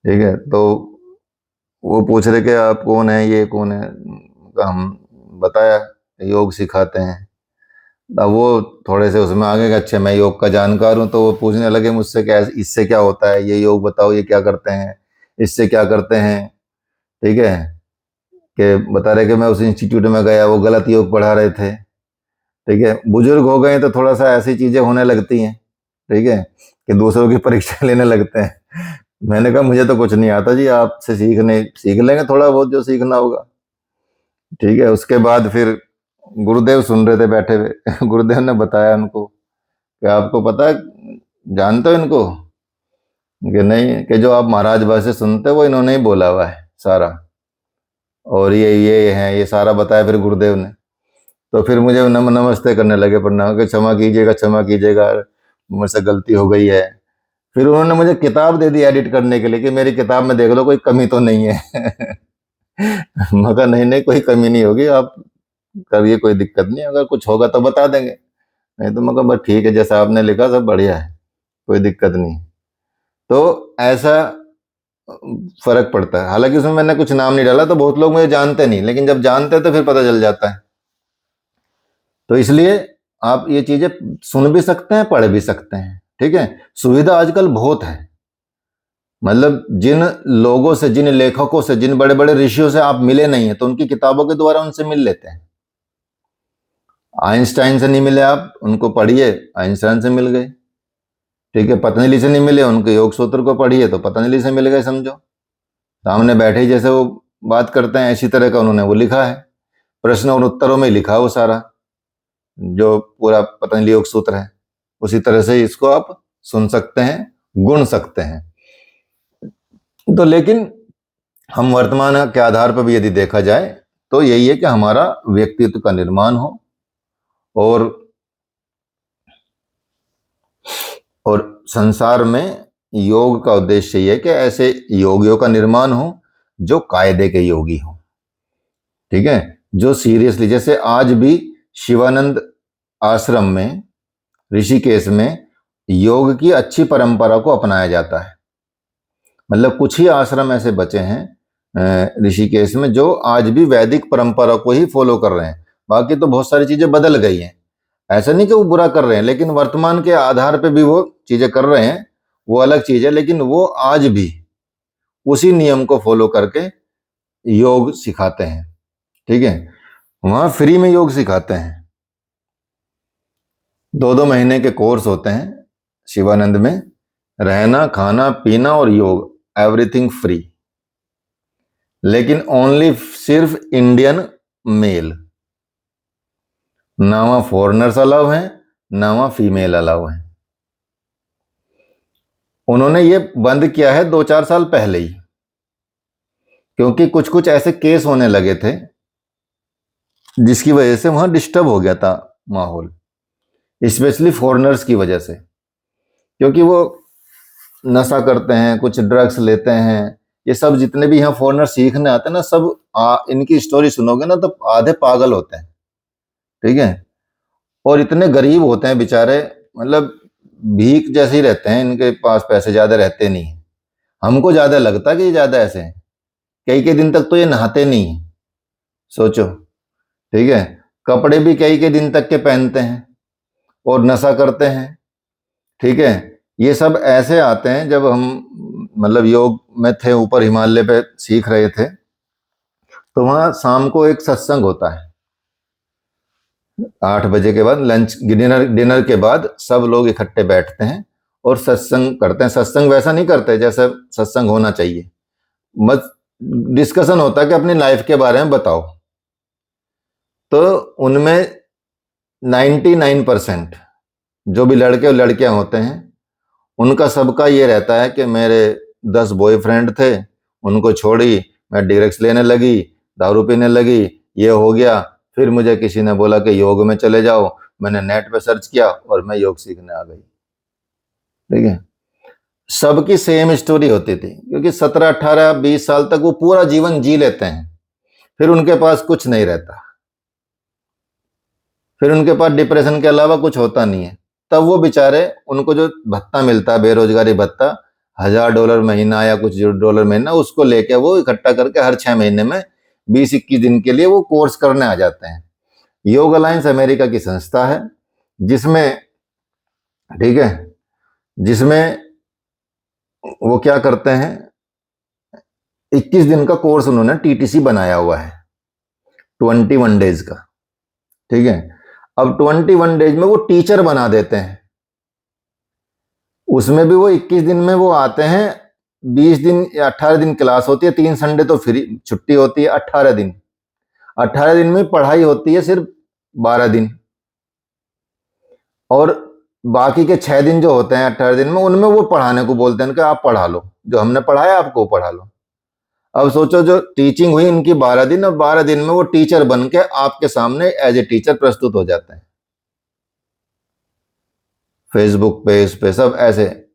ठीक है। तो वो पूछ रहे कि आप कौन है, ये कौन है, हम बताया योग सिखाते हैं। अब वो थोड़े से उसमें आगे गए, अच्छा मैं योग का जानकार हूँ, तो वो पूछने लगे मुझसे क्या इससे क्या होता है, ये योग बताओ, ये क्या करते हैं, इससे क्या करते हैं, ठीक है। कि बता रहे कि मैं उस इंस्टीट्यूट में गया, वो गलत योग पढ़ा रहे थे, ठीक है। बुजुर्ग हो गए तो थोड़ा सा ऐसी चीजें होने लगती हैं, ठीक है, कि दूसरों की परीक्षा लेने लगते हैं। मैंने कहा मुझे तो कुछ नहीं आता जी, आपसे सीख लेंगे थोड़ा बहुत जो सीखना होगा, ठीक है। उसके बाद फिर गुरुदेव सुन रहे थे बैठे हुए। गुरुदेव ने बताया उनको कि आपको पता है, जानते हो इनको, कि नहीं, कि जो आप महाराज भाषा सुनते हो वो इन्होंने ही बोला हुआ है सारा, और ये है, ये सारा बताया फिर गुरुदेव ने। तो फिर मुझे नमस्ते करने लगे, प्रणाम, कि क्षमा कीजिएगा, क्षमा कीजिएगा, मुझसे गलती हो गई है। फिर उन्होंने मुझे किताब दे दी एडिट करने के लिए, कि मेरी किताब में देख लो कोई कमी तो नहीं है। मगर नहीं नहीं, कोई कमी नहीं होगी, आप करिए, कोई दिक्कत नहीं, अगर कुछ होगा तो बता देंगे, नहीं तो मगर बस ठीक है, जैसा आपने लिखा सब बढ़िया है, कोई दिक्कत नहीं। तो ऐसा फर्क पड़ता है। हालांकि उसमें मैंने कुछ नाम नहीं डाला, तो बहुत लोग मुझे जानते नहीं, लेकिन जब जानते हैं तो फिर पता चल जाता है। तो इसलिए आप ये चीजें सुन भी सकते हैं, पढ़ भी सकते हैं, ठीक है। सुविधा आजकल बहुत है, मतलब जिन लोगों से, जिन लेखकों से, जिन बड़े बड़े ऋषियों से आप मिले नहीं है, तो उनकी किताबों के द्वारा उनसे मिल लेते हैं। आइंस्टाइन से नहीं मिले आप, उनको पढ़िए, आइंस्टाइन से मिल गए, ठीक है। पतंजलि से नहीं मिले, उनके योग सूत्र को पढ़िए तो पतंजलि से मिल गए, समझो। सामने बैठे ही जैसे वो बात करते हैं, इसी तरह का उन्होंने वो लिखा है, प्रश्न और उत्तरों में लिखा है वो सारा, जो पूरा पतंजलि योग सूत्र है। उसी तरह से इसको आप सुन सकते हैं, गुण सकते हैं। तो लेकिन हम वर्तमान के आधार पर भी यदि देखा जाए तो यही है कि हमारा व्यक्तित्व का निर्माण हो, और संसार में योग का उद्देश्य ये है कि ऐसे योगियों का निर्माण हो जो कायदे के योगी हो, ठीक है, जो सीरियसली, जैसे आज भी शिवानंद आश्रम में ऋषिकेश में योग की अच्छी परंपरा को अपनाया जाता है। मतलब कुछ ही आश्रम ऐसे बचे हैं ऋषिकेश में जो आज भी वैदिक परंपरा को ही फॉलो कर रहे हैं। बाकी तो बहुत सारी चीजें बदल गई हैं, ऐसा नहीं कि वो बुरा कर रहे हैं, लेकिन वर्तमान के आधार पे भी वो चीजें कर रहे हैं, वो अलग चीज है, लेकिन वो आज भी उसी नियम को फॉलो करके योग सिखाते हैं, ठीक है। वहां फ्री में योग सिखाते हैं, 2-2 महीने के कोर्स होते हैं शिवानंद में, रहना खाना पीना और योग एवरीथिंग फ्री, लेकिन ओनली सिर्फ इंडियन मेल, ना वहां फॉरेनर्स अलाउ हैं, ना वहां फीमेल अलाउ हैं। उन्होंने ये बंद किया है 2-4 साल पहले ही, क्योंकि कुछ कुछ ऐसे केस होने लगे थे जिसकी वजह से वहां डिस्टर्ब हो गया था माहौल, स्पेशली फॉरेनर्स की वजह से, क्योंकि वो नशा करते हैं, कुछ ड्रग्स लेते हैं, ये सब जितने भी यहाँ फॉरेनर सीखने आते हैं ना, सब इनकी स्टोरी सुनोगे ना तो आधे पागल होते हैं, ठीक है, और इतने गरीब होते हैं बेचारे, मतलब भीख जैसे ही रहते हैं, इनके पास पैसे ज्यादा रहते नहीं है। हमको ज्यादा लगता है कि ये ज्यादा ऐसे हैं, कई कई दिन तक तो ये नहाते नहीं है, सोचो, ठीक है, कपड़े भी कई कई दिन तक के पहनते हैं और नशा करते हैं, ठीक है। ये सब ऐसे आते हैं, जब हम मतलब योग में थे, ऊपर हिमालय पे सीख रहे थे, तो वहां शाम को एक सत्संग होता है 8 बजे के बाद, लंच डिनर के बाद सब लोग इकट्ठे बैठते हैं और सत्संग करते हैं। सत्संग वैसा नहीं करते जैसा सत्संग होना चाहिए, बस डिस्कशन होता है कि अपनी लाइफ के बारे में बताओ। तो उनमें 99% जो भी लड़के और लड़कियां होते हैं, उनका सबका ये रहता है कि मेरे 10 बॉयफ्रेंड थे, उनको छोड़ी, मैं ड्रग्स लेने लगी, दारू पीने लगी, ये हो गया, फिर मुझे किसी ने बोला कि योग में चले जाओ, मैंने नेट पे सर्च किया और मैं योग सीखने आ गई, ठीक है। सबकी सेम स्टोरी होती थी, क्योंकि 17, 18, 20 साल तक वो पूरा जीवन जी लेते हैं, फिर उनके पास कुछ नहीं रहता, फिर उनके पास डिप्रेशन के अलावा कुछ होता नहीं है। तब वो बेचारे, उनको जो भत्ता मिलता है, बेरोजगारी भत्ता, $1000 महीना या कुछ $1 महीना, उसको लेके वो इकट्ठा करके हर 6 महीने में 20-21 दिन के लिए वो कोर्स करने आ जाते हैं। योग अलायंस अमेरिका की संस्था है, जिसमें, ठीक है, जिसमें वो क्या करते हैं, 21 दिन का कोर्स उन्होंने टीटीसी बनाया हुआ है, 21 डेज का, ठीक है। अब 21 डेज में वो टीचर बना देते हैं, उसमें भी वो 21 दिन में वो आते हैं, 20 दिन या 18 दिन क्लास होती है, 3 संडे तो फ्री छुट्टी होती है, 18 दिन में पढ़ाई होती है सिर्फ 12 दिन, और बाकी के 6 दिन जो होते हैं 18 दिन में, उनमें वो पढ़ाने को बोलते हैं कि आप पढ़ा लो, जो हमने पढ़ाया आपको पढ़ा लो। अब सोचो, जो टीचिंग हुई इनकी 12 दिन, और 12 दिन में वो टीचर बन के आपके सामने एज ए टीचर प्रस्तुत हो जाते हैं, फेसबुक पे, इस पे सब ऐसे।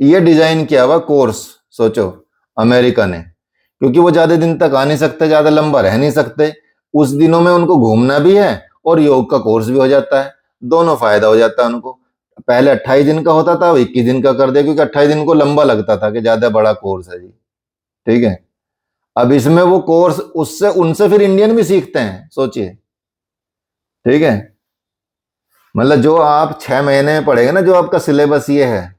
ये डिजाइन किया हुआ कोर्स, सोचो, अमेरिका ने, क्योंकि वो ज्यादा दिन तक आ नहीं सकते, ज्यादा लंबा रह नहीं सकते, उस दिनों में उनको घूमना भी है और योग का कोर्स भी हो जाता है, दोनों फायदा हो जाता है उनको। पहले 28 दिन का होता था, अब 21 दिन का कर दिया, क्योंकि 28 दिन को लंबा लगता था कि ज्यादा बड़ा कोर्स है जी, ठीक है। अब इसमें वो कोर्स उससे उनसे फिर इंडियन भी सीखते हैं, सोचिए, ठीक है। मतलब जो आप 6 महीने में पढ़ेंगे ना, जो आपका सिलेबस ये है,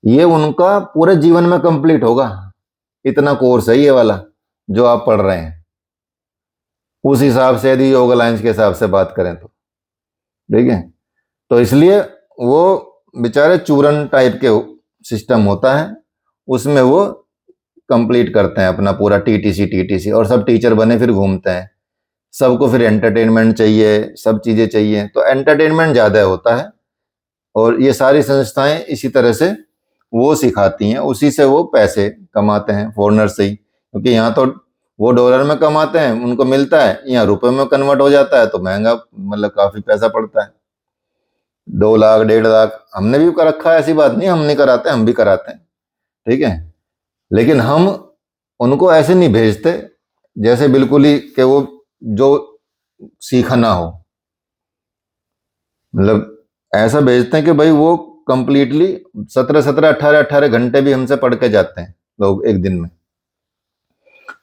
ये उनका पूरे जीवन में कंप्लीट होगा, इतना कोर्स है ये वाला जो आप पढ़ रहे हैं, उस हिसाब से यदि योग अलायंस के हिसाब से बात करें तो, ठीक है। तो इसलिए वो बेचारे चूरन टाइप के सिस्टम होता है, उसमें वो कंप्लीट करते हैं अपना पूरा टीटीसी और सब टीचर बने फिर घूमते हैं। सबको फिर एंटरटेनमेंट चाहिए, सब चीज़ें चाहिए, तो एंटरटेनमेंट ज़्यादा होता है। और ये सारी संस्थाएं इसी तरह से वो सिखाती हैं, उसी से वो पैसे कमाते हैं फॉरेनर से ही, क्योंकि यहाँ तो वो डॉलर में कमाते हैं, उनको मिलता है, यहाँ रुपए में कन्वर्ट हो जाता है तो महंगा, मतलब काफ़ी पैसा पड़ता है। 2 लाख 1.5 लाख हमने भी कर रखा है, ऐसी बात नहीं हम नहीं कराते, हम भी कराते हैं, ठीक है। लेकिन हम उनको ऐसे नहीं भेजते जैसे बिल्कुल ही कि वो जो सीखा ना हो, मतलब ऐसा भेजते हैं कि भाई वो कंप्लीटली 17 18 घंटे भी हमसे पढ़ के जाते हैं लोग एक दिन में।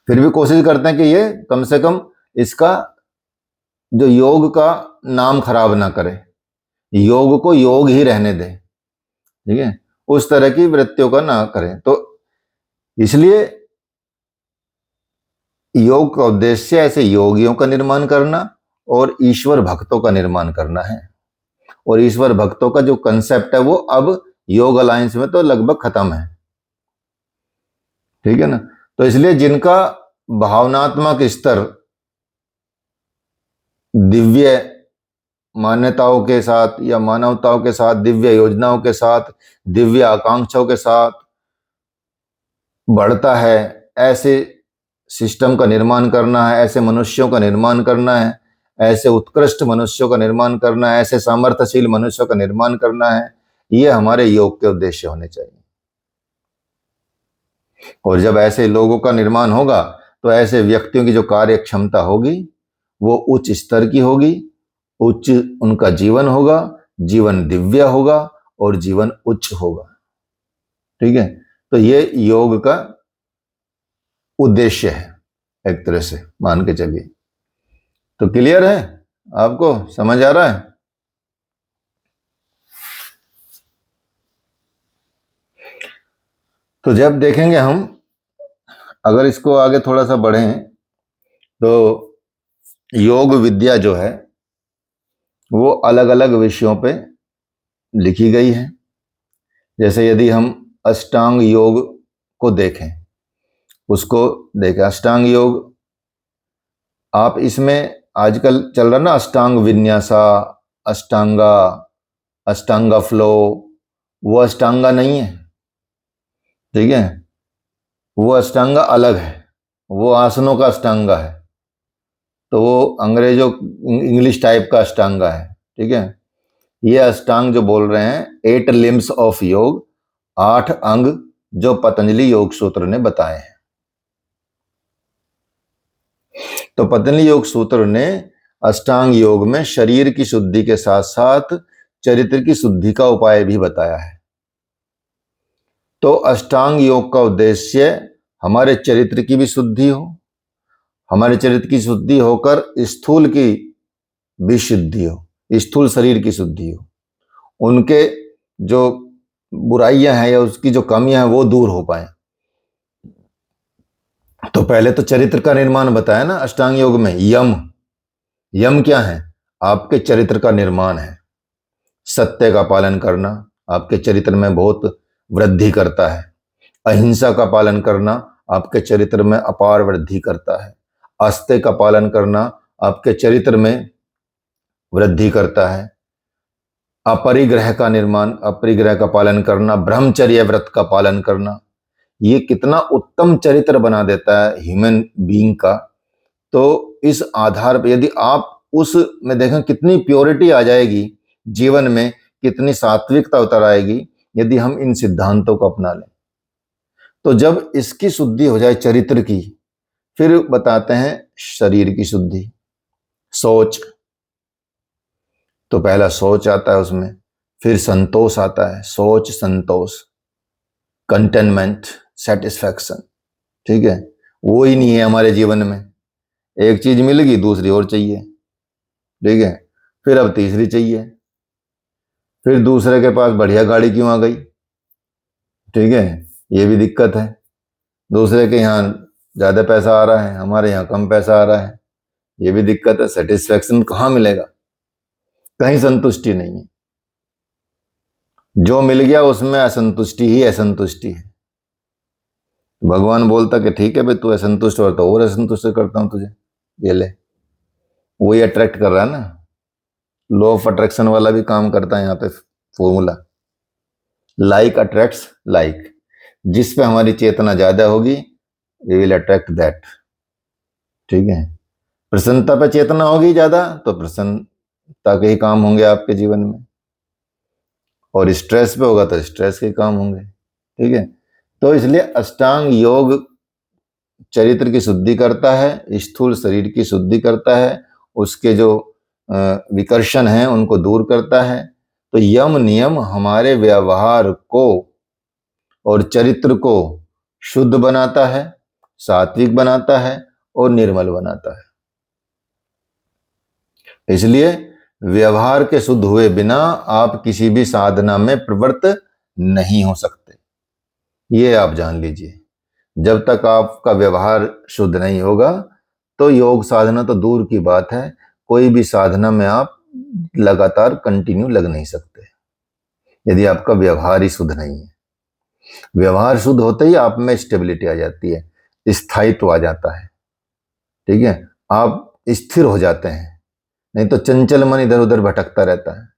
फिर भी कोशिश करते हैं कि ये कम से कम इसका जो योग का नाम खराब ना करे, योग को योग ही रहने दे, ठीक है, उस तरह की वृत्तियों का ना करें। तो इसलिए योग का उद्देश्य ऐसे योगियों का निर्माण करना और ईश्वर भक्तों का निर्माण करना है। और ईश्वर भक्तों का जो कंसेप्ट है वो अब योग अलायंस में तो लगभग खत्म है, ठीक है ना। तो इसलिए जिनका भावनात्मक स्तर दिव्य मान्यताओं के साथ या मानवताओं के साथ, दिव्य योजनाओं के साथ, दिव्य आकांक्षाओं के साथ बढ़ता है, ऐसे सिस्टम का निर्माण करना है, ऐसे मनुष्यों का निर्माण करना है, ऐसे उत्कृष्ट मनुष्यों का निर्माण करना है, ऐसे सामर्थ्यशील मनुष्यों का निर्माण करना है, ये हमारे योग के उद्देश्य होने चाहिए। और जब ऐसे लोगों का निर्माण होगा तो ऐसे व्यक्तियों की जो कार्य क्षमता होगी वो उच्च स्तर की होगी, उच्च उनका जीवन होगा, जीवन दिव्य होगा और जीवन उच्च होगा, ठीक है। तो ये योग का उद्देश्य है एक तरह से, मान के चलिए। तो क्लियर है, आपको समझ आ रहा है? तो जब देखेंगे हम, अगर इसको आगे थोड़ा सा बढ़ें, तो योग विद्या जो है वो अलग अलग विषयों पे लिखी गई है। जैसे यदि हम अष्टांग योग को देखें, उसको देखें, अष्टांग योग आप इसमें आजकल चल रहा ना अष्टांग विन्यासा, अष्टांगा, अष्टांगा फ्लो, वो अष्टांगा नहीं है, ठीक है, वो अष्टांगा अलग है, वो आसनों का अष्टांगा है। तो वो अंग्रेजों इंग्लिश टाइप का अष्टांगा है, ठीक है। ये अष्टांग जो बोल रहे हैं 8 लिम्स ऑफ योग, 8 अंग जो पतंजलि योग सूत्र ने बताए हैं। तो पतंजलि योग सूत्र ने अष्टांग योग में शरीर की शुद्धि के साथ साथ चरित्र की शुद्धि का उपाय भी बताया है। तो अष्टांग योग का उद्देश्य हमारे चरित्र की भी शुद्धि हो, हमारे चरित्र की शुद्धि होकर स्थूल की भी शुद्धि हो, स्थूल शरीर की शुद्धि हो, उनके जो बुराइयां हैं या उसकी जो कमियां हैं वो दूर हो पाए। तो पहले तो चरित्र का निर्माण बताया ना अष्टांग योग में। यम, यम क्या है? आपके चरित्र का निर्माण है। सत्य का पालन करना आपके चरित्र में बहुत वृद्धि करता है। अहिंसा का पालन करना आपके चरित्र में अपार वृद्धि करता है। आस्ते का पालन करना आपके चरित्र में वृद्धि करता है। अपरिग्रह का निर्माण, अपरिग्रह का पालन करना, ब्रह्मचर्य व्रत का पालन करना, ये कितना उत्तम चरित्र बना देता है ह्यूमन बीइंग का। तो इस आधार पर यदि आप उस में देखें कितनी प्योरिटी आ जाएगी जीवन में, कितनी सात्विकता उतर आएगी यदि हम इन सिद्धांतों को अपना लें। तो जब इसकी शुद्धि हो जाए चरित्र की, फिर बताते हैं शरीर की शुद्धि, सोच। तो पहला सोच आता है उसमें, फिर संतोष आता है, सोच, संतोष, कंटेनमेंट, सेटिस्फैक्शन, ठीक है। वो ही नहीं है हमारे जीवन में, एक चीज मिल गई दूसरी और चाहिए, ठीक है, फिर अब तीसरी चाहिए, फिर दूसरे के पास बढ़िया गाड़ी क्यों आ गई, ठीक है, ये भी दिक्कत है। दूसरे के यहाँ ज्यादा पैसा आ रहा है, हमारे यहाँ कम पैसा आ रहा है, ये भी दिक्कत है। सेटिस्फैक्शन कहाँ मिलेगा? कहीं संतुष्टि नहीं है। जो मिल गया उसमें असंतुष्टि ही असंतुष्टि है। भगवान बोलता कि ठीक है भाई, तू असंतुष्ट हो तो और असंतुष्ट करता हूं तुझे, ये ले। वही अट्रैक्ट कर रहा है ना, लॉ ऑफ अट्रैक्शन वाला भी काम करता है यहाँ पे फॉर्मूला। लाइक अट्रैक्ट्स लाइक, जिस पे हमारी चेतना ज्यादा होगी वी विल अट्रैक्ट दैट। ठीक है, प्रसन्नता पे चेतना होगी ज्यादा तो प्रसन्नता के ही काम होंगे आपके जीवन में, और स्ट्रेस पे होगा तो स्ट्रेस के काम होंगे। ठीक है, तो इसलिए अष्टांग योग चरित्र की शुद्धि करता है, स्थूल शरीर की शुद्धि करता है, उसके जो विकर्षण हैं उनको दूर करता है। तो यम नियम हमारे व्यवहार को और चरित्र को शुद्ध बनाता है, सात्विक बनाता है और निर्मल बनाता है। इसलिए व्यवहार के शुद्ध हुए बिना आप किसी भी साधना में प्रवृत्त नहीं हो सकते, ये आप जान लीजिए। जब तक आपका व्यवहार शुद्ध नहीं होगा तो योग साधना तो दूर की बात है, कोई भी साधना में आप लगातार कंटिन्यू लग नहीं सकते यदि आपका व्यवहार ही शुद्ध नहीं है। व्यवहार शुद्ध होते ही आप में स्टेबिलिटी आ जाती है, स्थायित्व आ जाता है। ठीक है, आप स्थिर हो जाते हैं, नहीं तो चंचल मन इधर उधर भटकता रहता है।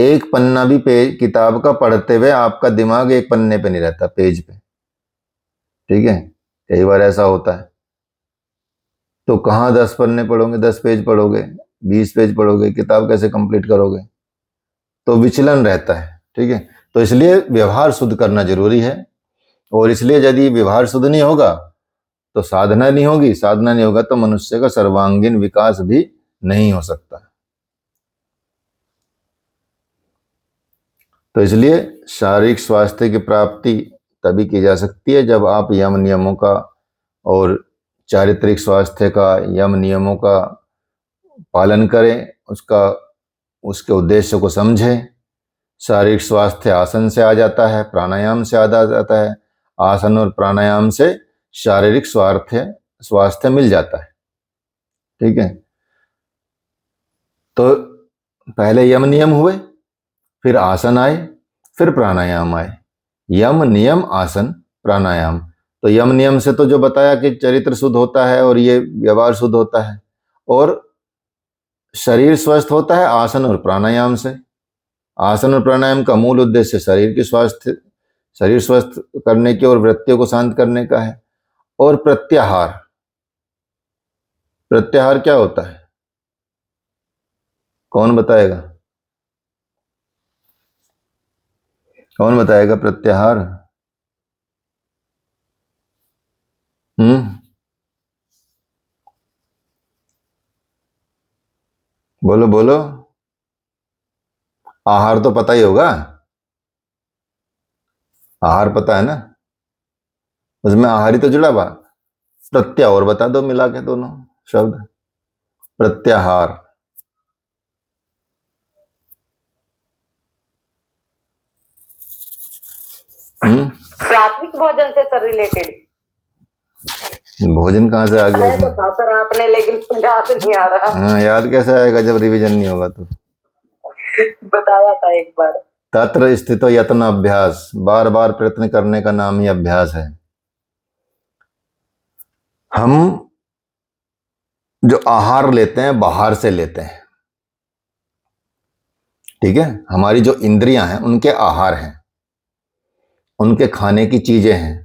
एक पन्ना भी पेज किताब का पढ़ते हुए आपका दिमाग एक पन्ने पे नहीं रहता, पेज पे। ठीक है, कई बार ऐसा होता है। तो कहाँ 10 पन्ने पढ़ोगे, 10 पेज पढ़ोगे, 20 पेज पढ़ोगे, किताब कैसे कंप्लीट करोगे? तो विचलन रहता है। ठीक है, तो इसलिए व्यवहार शुद्ध करना जरूरी है, और इसलिए यदि व्यवहार शुद्ध नहीं होगा तो साधना नहीं होगी, साधना नहीं होगा तो मनुष्य का सर्वांगीण विकास भी नहीं हो सकता। तो इसलिए शारीरिक स्वास्थ्य की प्राप्ति तभी की जा सकती है जब आप यम नियमों का और चारित्रिक स्वास्थ्य का, यम नियमों का पालन करें, उसके उद्देश्य को समझें। शारीरिक स्वास्थ्य आसन से आ जाता है, प्राणायाम से आ जाता है, आसन और प्राणायाम से शारीरिक स्वास्थ्य मिल जाता है। ठीक है, तो पहले यम नियम हुए, फिर आसन आए, फिर प्राणायाम आए। यम नियम आसन प्राणायाम। तो यम नियम से तो जो बताया कि चरित्र शुद्ध होता है और ये व्यवहार शुद्ध होता है, और शरीर स्वस्थ होता है आसन और प्राणायाम से। आसन और प्राणायाम का मूल उद्देश्य शरीर स्वस्थ करने की और वृत्तियों को शांत करने का है। और प्रत्याहार, प्रत्याहार क्या होता है, कौन बताएगा? कौन बताएगा प्रत्याहार? बोलो बोलो। आहार तो पता ही होगा, आहार पता है ना, उसमें आहार ही तो जुड़ा हुआ। प्रत्यय और बता दो मिला के दोनों शब्द। प्रत्याहार, सात्विक भोजन से सर रिलेटेड भोजन कहाँ से आ गया तो था सर आपने, लेकिन याद नहीं आ रहा। हाँ, याद कैसे आएगा जब रिवीजन नहीं होगा तो? बताया था एक बार। तत्र स्थितो यत्न अभ्यास, बार बार प्रयत्न करने का नाम ही अभ्यास है। हम जो आहार लेते हैं बाहर से लेते हैं। ठीक है, हमारी जो इंद्रियां हैं उनके आहार हैं, उनके खाने की चीजें हैं।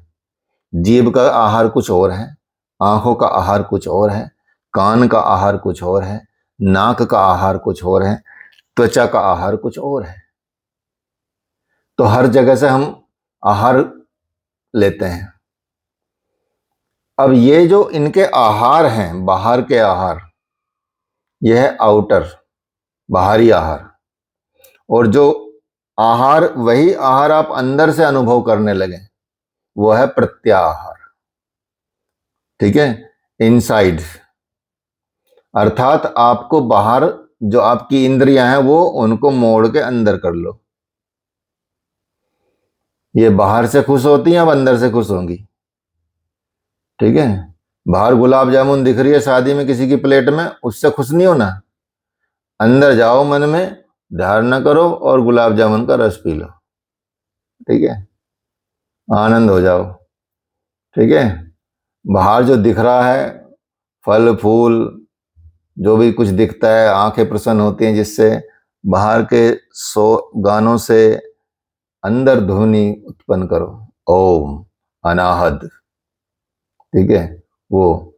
जीभ का आहार कुछ और है, आंखों का आहार कुछ और है, कान का आहार कुछ और है, नाक का आहार कुछ और है, त्वचा का आहार कुछ और है। तो हर जगह से हम आहार लेते हैं। अब ये जो इनके आहार हैं, बाहर के आहार, यह है आउटर, बाहरी आहार। और जो आहार, वही आहार आप अंदर से अनुभव करने लगे, वो है प्रत्याहार। ठीक है, इनसाइड, अर्थात आपको बाहर जो आपकी इंद्रियां हैं वो उनको मोड़ के अंदर कर लो। ये बाहर से खुश होती हैं, अब अंदर से खुश होंगी। ठीक है, बाहर गुलाब जामुन दिख रही है शादी में किसी की प्लेट में, उससे खुश नहीं होना। अंदर जाओ, मन में धारणा करो और गुलाब जामुन का रस पी लो। ठीक है, आनंद हो जाओ। ठीक है, बाहर जो दिख रहा है, फल फूल जो भी कुछ दिखता है, आंखें प्रसन्न होती हैं जिससे, बाहर के गानों से अंदर ध्वनि उत्पन्न करो, ओम अनाहद। ठीक है, वो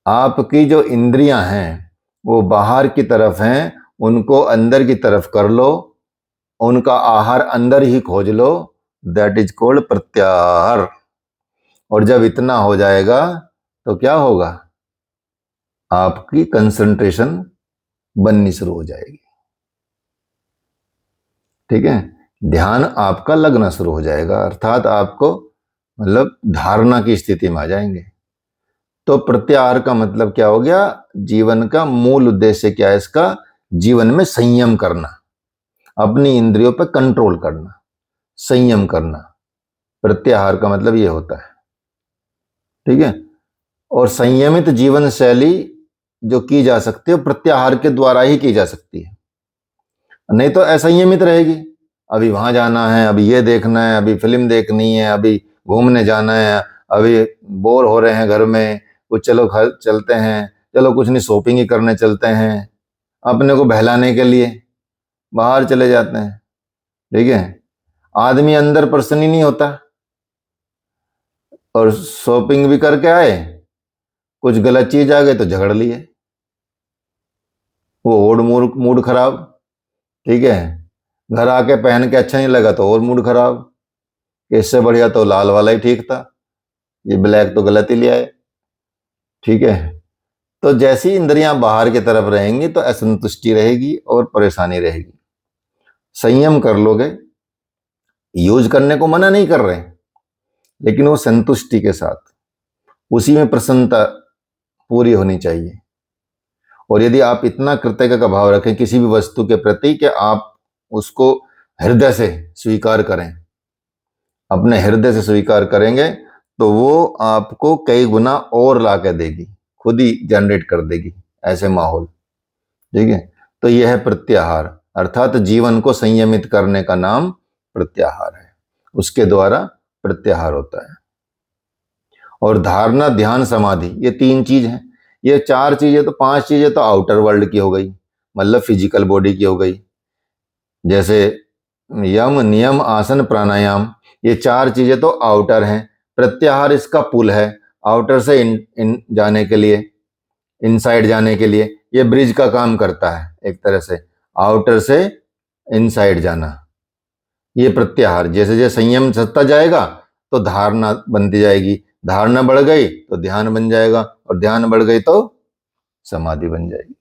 आपकी जो इंद्रियां हैं वो बाहर की तरफ हैं, उनको अंदर की तरफ कर लो, उनका आहार अंदर ही खोज लो, दैट इज कॉल्ड प्रत्याहार। और जब इतना हो जाएगा तो क्या होगा, आपकी कंसंट्रेशन बननी शुरू हो जाएगी। ठीक है, ध्यान आपका लगना शुरू हो जाएगा, अर्थात आपको मतलब धारणा की स्थिति में आ जाएंगे। तो प्रत्याहार का मतलब क्या हो गया, जीवन का मूल उद्देश्य क्या है इसका, जीवन में संयम करना, अपनी इंद्रियों पर कंट्रोल करना, संयम करना। प्रत्याहार का मतलब ये होता है। ठीक है, और संयमित जीवन शैली जो की जा सकती है प्रत्याहार के द्वारा ही की जा सकती है, नहीं तो असंयमित रहेगी। अभी वहां जाना है, अभी ये देखना है, अभी फिल्म देखनी है, अभी घूमने जाना है, अभी बोर हो रहे हैं घर में, कुछ चलो चलते हैं, चलो कुछ नहीं शॉपिंग ही करने चलते हैं, अपने को बहलाने के लिए बाहर चले जाते हैं। ठीक है, आदमी अंदर प्रसन्न ही नहीं होता, और शॉपिंग भी करके आए, कुछ गलत चीज आ गई तो झगड़ लिए, वो और मूड खराब। ठीक है, घर आके पहन के अच्छा नहीं लगा तो और मूड खराब, इससे बढ़िया तो लाल वाला ही ठीक था, ये ब्लैक तो गलत ही ले आए। ठीक है, तो जैसी इंद्रियां बाहर की तरफ रहेंगी तो असंतुष्टि रहेगी और परेशानी रहेगी। संयम कर लोगे, यूज करने को मना नहीं कर रहे, लेकिन वो संतुष्टि के साथ, उसी में प्रसन्नता पूरी होनी चाहिए। और यदि आप इतना कृतज्ञता का भाव रखें किसी भी वस्तु के प्रति कि आप उसको हृदय से स्वीकार करें, अपने हृदय से स्वीकार करेंगे तो वो आपको कई गुना और ला के देगी, खुद ही जनरेट कर देगी ऐसे माहौल। ठीक है, तो यह है प्रत्याहार, अर्थात जीवन को संयमित करने का नाम प्रत्याहार है, उसके द्वारा प्रत्याहार होता है। और धारणा, ध्यान, समाधि, ये 3 चीज हैं। ये 4 चीजें तो 5 चीजें तो आउटर वर्ल्ड की हो गई, मतलब फिजिकल बॉडी की हो गई, जैसे यम, नियम, आसन, प्राणायाम, ये 4 चीजें तो आउटर हैं। प्रत्याहार इसका पुल है, आउटर से इन जाने के लिए, इनसाइड जाने के लिए ये ब्रिज का काम करता है एक तरह से, आउटर से इनसाइड जाना, ये प्रत्याहार। जैसे जैसे संयम सत्ता जाएगा तो धारणा बनती जाएगी, धारणा बढ़ गई तो ध्यान बन जाएगा, और ध्यान बढ़ गई तो समाधि बन जाएगी।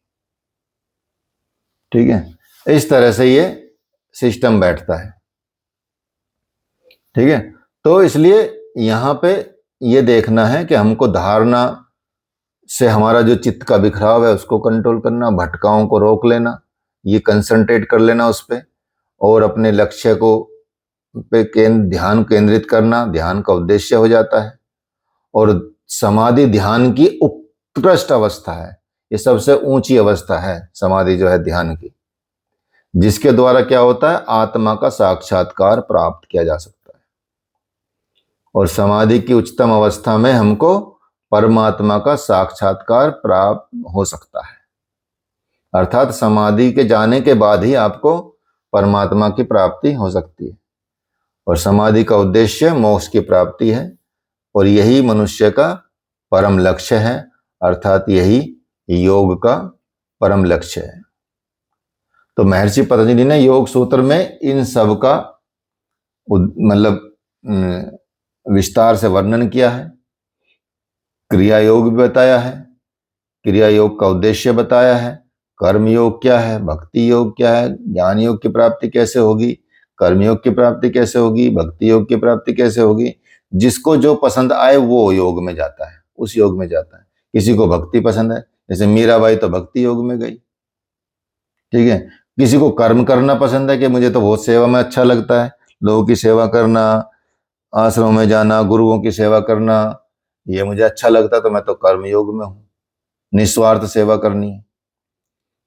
ठीक है, इस तरह से ये सिस्टम बैठता है। ठीक है, तो इसलिए यहां पे ये देखना है कि हमको धारणा से हमारा जो चित्त का बिखराव है उसको कंट्रोल करना, भटकाओं को रोक लेना, ये कंसंट्रेट कर लेना उस पे, और अपने लक्ष्य को पे ध्यान केंद्रित करना, ध्यान का उद्देश्य हो जाता है। और समाधि ध्यान की उत्कृष्ट अवस्था है, ये सबसे ऊंची अवस्था है समाधि जो है ध्यान की, जिसके द्वारा क्या होता है, आत्मा का साक्षात्कार प्राप्त किया जा सकता है। और समाधि की उच्चतम अवस्था में हमको परमात्मा का साक्षात्कार प्राप्त हो सकता है, अर्थात समाधि के जाने के बाद ही आपको परमात्मा की प्राप्ति हो सकती है। और समाधि का उद्देश्य मोक्ष की प्राप्ति है, और यही मनुष्य का परम लक्ष्य है, अर्थात यही योग का परम लक्ष्य है। तो महर्षि पतंजलि ने योग सूत्र में इन सब का मतलब विस्तार से वर्णन किया है, क्रिया योग भी बताया है, क्रिया योग का उद्देश्य बताया है, कर्म योग क्या है, भक्ति योग क्या है, ज्ञान योग की प्राप्ति कैसे होगी, कर्म योग की प्राप्ति कैसे होगी, भक्ति योग की प्राप्ति कैसे होगी। जिसको जो पसंद आए वो योग में जाता है, उस योग में जाता है। किसी को भक्ति पसंद है, जैसे मीराबाई तो भक्ति योग में गई। ठीक है, किसी को कर्म करना पसंद है कि मुझे तो बहुत सेवा में अच्छा लगता है, लोगों की सेवा करना, आश्रमों में जाना, गुरुओं की सेवा करना, ये मुझे अच्छा लगता है, तो मैं तो कर्म योग में हूं, निस्वार्थ सेवा करनी है।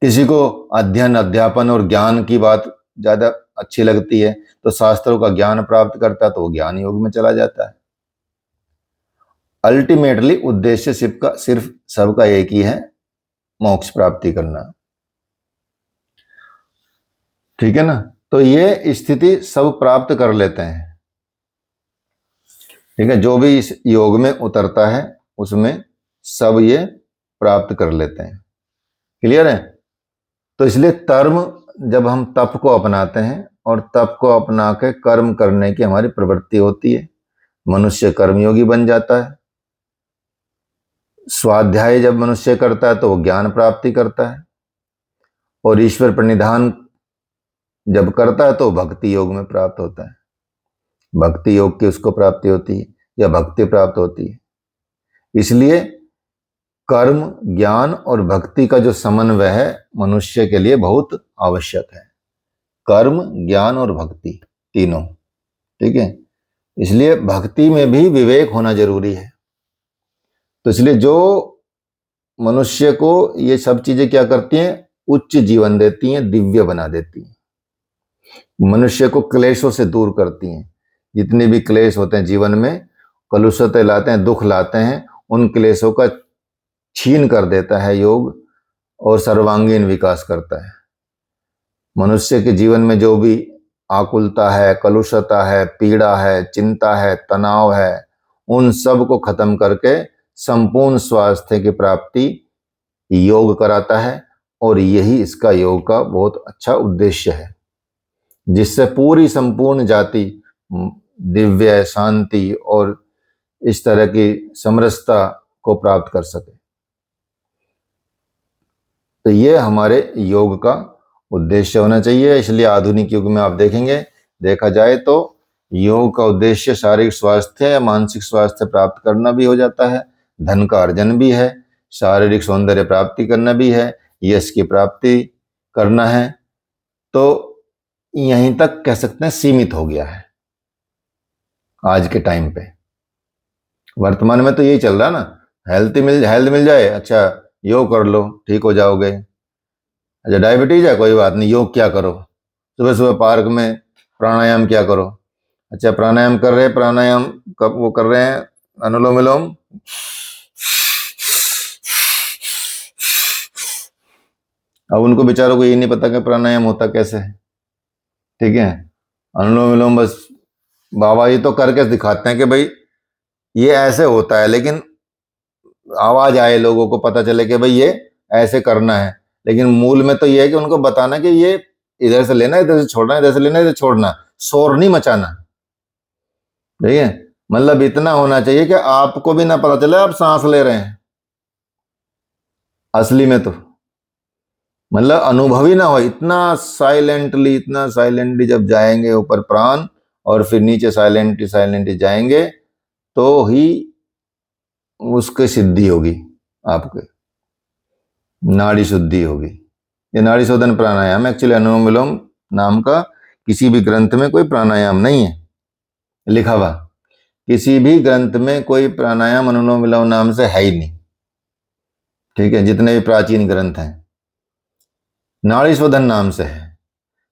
किसी को अध्ययन, अध्यापन और ज्ञान की बात ज्यादा अच्छी लगती है, तो शास्त्रों का ज्ञान प्राप्त करता है तो वो ज्ञान योग में चला जाता है। अल्टीमेटली उद्देश्य सिर्फ सबका एक ही है, मोक्ष प्राप्ति करना। ठीक है ना। तो ये स्थिति सब प्राप्त कर लेते हैं। ठीक है, जो भी इस योग में उतरता है उसमें सब ये प्राप्त कर लेते हैं। क्लियर है। तो इसलिए कर्म, जब हम तप को अपनाते हैं और तप को अपना के कर्म करने की हमारी प्रवृत्ति होती है, मनुष्य कर्मयोगी बन जाता है। स्वाध्याय जब मनुष्य करता है तो वो ज्ञान प्राप्ति करता है, और ईश्वर प्रणिधान जब करता है तो भक्ति योग में प्राप्त होता है। भक्ति योग की उसको प्राप्ति होती है या भक्ति प्राप्त होती है। इसलिए कर्म, ज्ञान और भक्ति का जो समन्वय है मनुष्य के लिए बहुत आवश्यक है। कर्म, ज्ञान और भक्ति तीनों। ठीक है। इसलिए भक्ति में भी विवेक होना जरूरी है। तो इसलिए जो मनुष्य को ये सब चीजें क्या करती हैं, उच्च जीवन देती हैं, दिव्य बना देती हैं, मनुष्य को क्लेशों से दूर करती हैं। जितने भी क्लेश होते हैं जीवन में, कलुषता लाते हैं, दुख लाते हैं, उन क्लेशों का छीन कर देता है योग, और सर्वांगीण विकास करता है। मनुष्य के जीवन में जो भी आकुलता है, कलुषता है, पीड़ा है, चिंता है, तनाव है, उन सब को खत्म करके संपूर्ण स्वास्थ्य की प्राप्ति योग कराता है। और यही इसका योग का बहुत अच्छा उद्देश्य है, जिससे पूरी संपूर्ण जाति दिव्य शांति और इस तरह की समरसता को प्राप्त कर सके। तो ये हमारे योग का उद्देश्य होना चाहिए। इसलिए आधुनिक युग में आप देखेंगे, देखा जाए तो योग का उद्देश्य शारीरिक स्वास्थ्य या मानसिक स्वास्थ्य प्राप्त करना भी हो जाता है, धन का अर्जन भी है, शारीरिक सौंदर्य प्राप्ति करना भी है, यश की प्राप्ति करना है। तो यहीं तक कह सकते हैं सीमित हो गया है आज के टाइम पे। वर्तमान में तो यही चल रहा ना, हेल्थ मिल जाए, अच्छा योग कर लो ठीक हो जाओगे। अच्छा डायबिटीज है, कोई बात नहीं, योग क्या करो, सुबह सुबह पार्क में प्राणायाम क्या करो। अच्छा प्राणायाम कर रहे हैं, प्राणायाम कब वो कर रहे हैं, अनुलोम विलोम, अब उनको बेचारों को ये नहीं पता कि प्राणायाम होता कैसे है। ठीक है, अनुलोम विलोम बस बाबा जी तो करके दिखाते हैं कि भाई ये ऐसे होता है, लेकिन आवाज आए, लोगों को पता चले कि भाई ये ऐसे करना है। लेकिन मूल में तो ये है कि उनको बताना कि ये इधर से लेना, इधर से छोड़ना, इधर से लेना, इधर छोड़ना, शोर नहीं मचाना। ठीक है, मतलब इतना होना चाहिए कि आपको भी ना पता चले आप सांस ले रहे हैं। असली में तो मतलब अनुभव ही ना हो, इतना साइलेंटली जब जाएंगे ऊपर प्राण और फिर नीचे साइलेंटली जाएंगे तो ही उसकी सिद्धि होगी, आपके नाड़ी शुद्धि होगी। ये नाड़ी शोधन प्राणायाम एक्चुअली अनुलोम विलोम नाम का किसी भी ग्रंथ में कोई प्राणायाम नहीं है लिखा हुआ, किसी भी ग्रंथ में कोई प्राणायाम अनुलोम विलोम नाम से है ही नहीं। ठीक है, जितने भी प्राचीन ग्रंथ हैं नाड़ी शोधन नाम से है।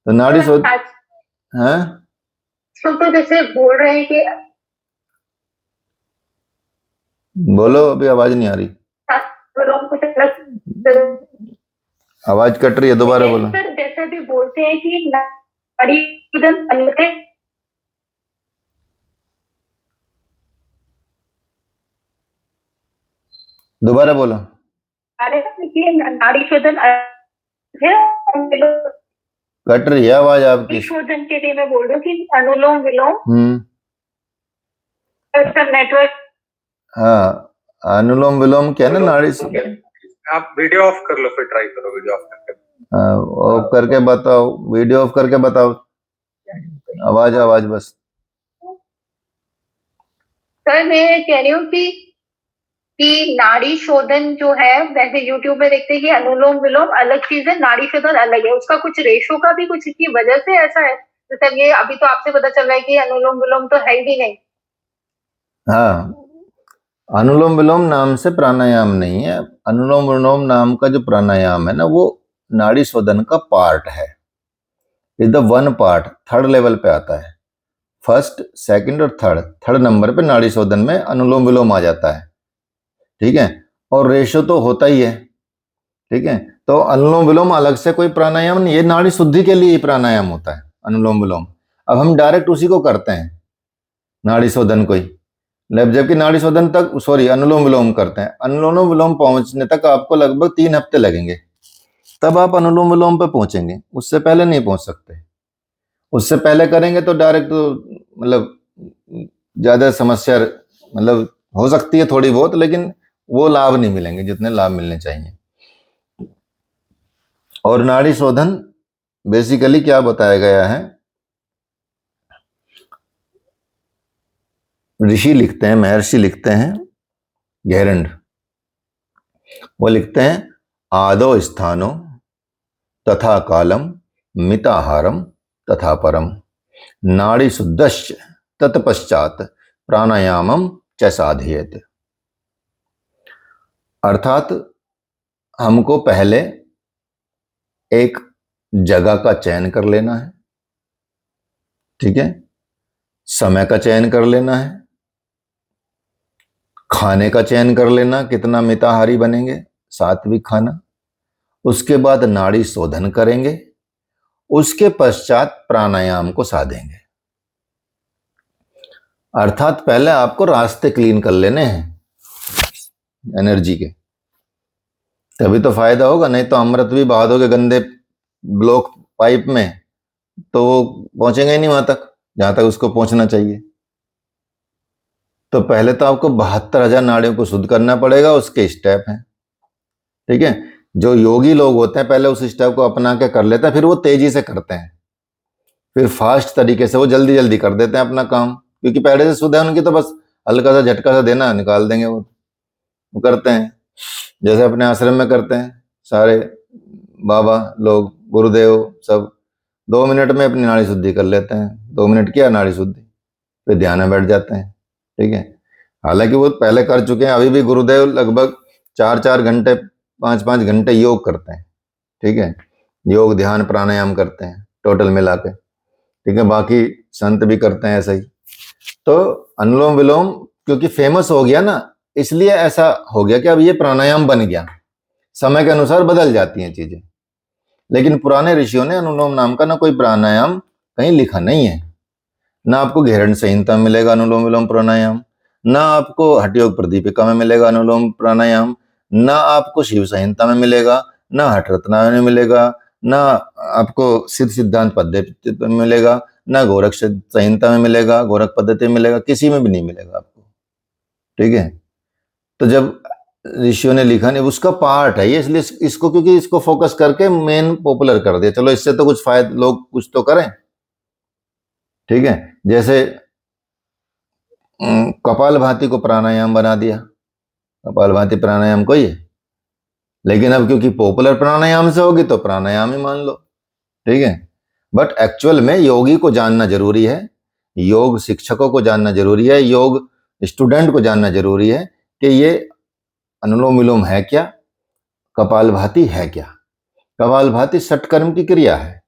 तो नाड़ी शोधन है तो जैसे बोल रहे हैं कि बोलो, अभी आवाज नहीं आ रही, आवाज कट रही है, दोबारा बोलो। सर जैसे भी बोलते हैं कि नाड़ी शोधन अलग है, दोबारा बोलो। अरे नाड़ी शोधन है, कट रही है आवाज आपकी। शोधन के लिए मैं बोल रही हूँ कि अनुलोम विलोम सर नेटवर्क। हाँ, अनुलोम विलोम क्या है ना, नाड़ी आप वीडियो ऑफ कर लो, फिर ट्राई करो वीडियो ऑफ करके। ऑफ करके बताओ, वीडियो ऑफ करके बताओ, आवाज बस। सर मैं कह रही हूँ कि नाड़ी शोधन जो है, वैसे यूट्यूब में देखते हैं कि अनुलोम विलोम अलग चीज है, नाड़ी शोधन अलग है, उसका कुछ रेशो का भी कुछ की वजह से ऐसा है। जैसे अब ये अभी तो आपसे पता चल रहा है कि अनुलोम विलोम तो है ही नहीं। हाँ, अनुलोम विलोम नाम से प्राणायाम नहीं है। अनुलोम विलोम नाम का जो प्राणायाम है ना, वो नाड़ी शोधन का पार्ट है, is the one part, third level पे आता है। फर्स्ट, सेकंड और थर्ड नंबर पे नाड़ी शोधन में अनुलोम विलोम आ जाता है, ठीक है। और रेशो तो होता ही है, ठीक है। तो अनुलोम विलोम अलग से कोई प्राणायाम नहीं, ये नाड़ी शुद्धि के लिए ही प्राणायाम होता है अनुलोम विलोम। अब हम डायरेक्ट उसी को करते हैं, नाड़ी शोधन को ही, जबकि नाड़ी शोधन तक अनुलोम विलोम करते हैं। अनुलोम विलोम पहुंचने तक आपको लगभग 3 हफ्ते लगेंगे, तब आप अनुलोम विलोम पे पहुंचेंगे, उससे पहले नहीं पहुंच सकते। उससे पहले करेंगे तो डायरेक्ट तो मतलब ज्यादा समस्या मतलब हो सकती है थोड़ी बहुत, लेकिन वो लाभ नहीं मिलेंगे जितने लाभ मिलने चाहिए। और नाड़ी शोधन बेसिकली क्या बताया गया है, ऋषि लिखते हैं, महर्षि लिखते हैं, गैरंड, वो लिखते हैं आदो स्थानो तथा कालम मिताहारम तथा परम नाड़ी शुद्धश्च तत्पश्चात प्राणायामम च साधयेत। अर्थात हमको पहले एक जगह का चयन कर लेना है, ठीक है, समय का चयन कर लेना है, खाने का चयन कर लेना, कितना मिताहारी बनेंगे, सात्विक खाना। उसके बाद नाड़ी शोधन करेंगे, उसके पश्चात प्राणायाम को साधेंगे। अर्थात पहले आपको रास्ते क्लीन कर लेने हैं एनर्जी के, तभी तो फायदा होगा। नहीं तो अमृत भी बहा दोगे गंदे ब्लॉक पाइप में, तो वो पहुंचेंगे ही नहीं वहां तक जहां तक उसको पहुंचना चाहिए। तो पहले तो आपको 72,000 नाड़ियों को शुद्ध करना पड़ेगा, उसके स्टेप हैं, ठीक है। जो योगी लोग होते हैं पहले उस स्टेप को अपना के कर लेते हैं, फिर वो तेजी से करते हैं, फिर फास्ट तरीके से वो जल्दी जल्दी कर देते हैं अपना काम, क्योंकि पहले से शुद्ध है उनकी, तो बस हल्का सा झटका सा देना, निकाल देंगे वो करते हैं। जैसे अपने आश्रम में करते हैं सारे बाबा लोग, गुरुदेव सब 2 मिनट में अपनी नाड़ी शुद्धि कर लेते हैं। 2 मिनट किया नाड़ी शुद्धि, फिर ध्यान में बैठ जाते हैं, ठीक है। हालांकि वो पहले कर चुके हैं, अभी भी गुरुदेव लगभग 4-4 घंटे 5-5 घंटे योग करते हैं, ठीक है। योग ध्यान प्राणायाम करते हैं टोटल मिला के, ठीक है। बाकी संत भी करते हैं ऐसा ही। तो अनुलोम विलोम क्योंकि फेमस हो गया ना, इसलिए ऐसा हो गया कि अब ये प्राणायाम बन गया। समय के अनुसार बदल जाती हैं चीजें, लेकिन पुराने ऋषियों ने अनुलोम नाम का ना कोई प्राणायाम कहीं लिखा नहीं है। ना आपको घेरण संहिता में मिलेगा अनुलोम विलोम प्राणायाम, ना आपको हठयोग प्रदीपिका में मिलेगा अनुलोम प्राणायाम, ना आपको शिव संहिता में मिलेगा, ना हठ रत्नावली में मिलेगा, ना आपको सिद्ध सिद्धांत पद्धति में मिलेगा, ना गोरख संहिता में मिलेगा, गोरख पद्धति में मिलेगा, किसी में भी नहीं मिलेगा आपको, ठीक है। तो जब ऋषियों ने लिखा नहीं, उसका पार्ट है ये, इसलिए इसको क्योंकि इसको फोकस करके मेन पॉपुलर कर दिया, चलो इससे तो कुछ फायदा, लोग कुछ तो करें, ठीक है। जैसे कपालभाति को प्राणायाम बना दिया, कपालभाति प्राणायाम को ही है, लेकिन अब क्योंकि पॉपुलर प्राणायाम से होगी तो प्राणायाम ही मान लो, ठीक है। बट एक्चुअल में योगी को जानना जरूरी है, योग शिक्षकों को जानना जरूरी है, योग स्टूडेंट को जानना जरूरी है कि ये अनुलोम विलोम है क्या, कपालभाति है क्या। कपालभाति षटकर्म की क्रिया है,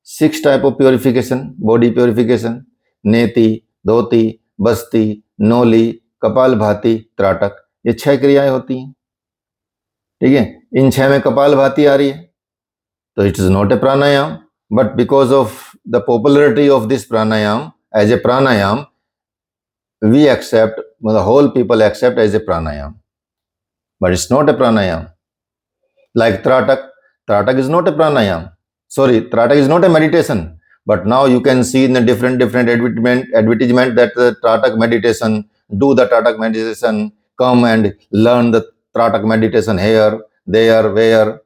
6 type of purification, body purification, नेति, धोती, बस्ती, नोली, कपालभाति, त्राटक, ये 6 क्रियाएं होती हैं, ठीक है। इन 6 में कपालभाति आ रही है, तो it is not a pranayama, but because of the popularity of this pranayama as a pranayama, we accept, the whole people accept as a pranayam, but it's not a pranayam. Like Tratak is not a pranayam. Sorry, Tratak is not a meditation. But now you can see in the different advertisement that the Tratak meditation, do the Tratak meditation, come and learn the Tratak meditation here, there, where,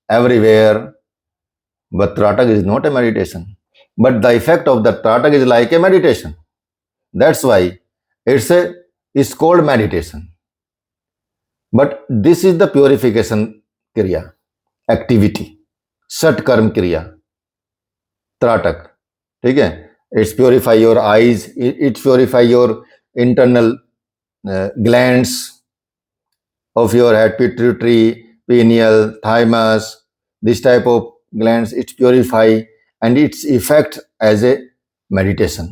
everywhere. But Tratak is not a meditation. But the effect of the Tratak is like a meditation. That's why it's called meditation. But this is the purification kriya, activity, Shat Karm kriya, Tratak, ठीक है। It's purify your eyes, it purify your internal glands of your head, pituitary, pineal, thymus, this type of glands, it's purify, and its effect as a meditation.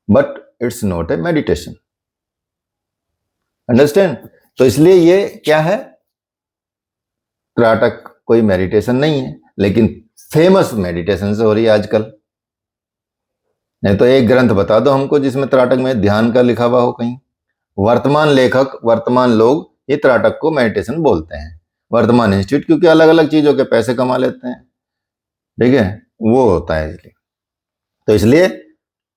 But it's not a meditation. Understand? तो इसलिए ये क्या है, त्राटक कोई meditation नहीं है, लेकिन famous meditation से हो रही है आजकल। नहीं तो एक ग्रंथ बता दो हमको जिसमें त्राटक में ध्यान का लिखा हुआ हो कहीं। वर्तमान लेखक, वर्तमान लोग ये त्राटक को मेडिटेशन बोलते हैं, वर्तमान इंस्टीट्यूट, क्योंकि अलग अलग चीजों के पैसे कमा लेते हैं, ठीक है, वो होता है इसलिए। तो इसलिए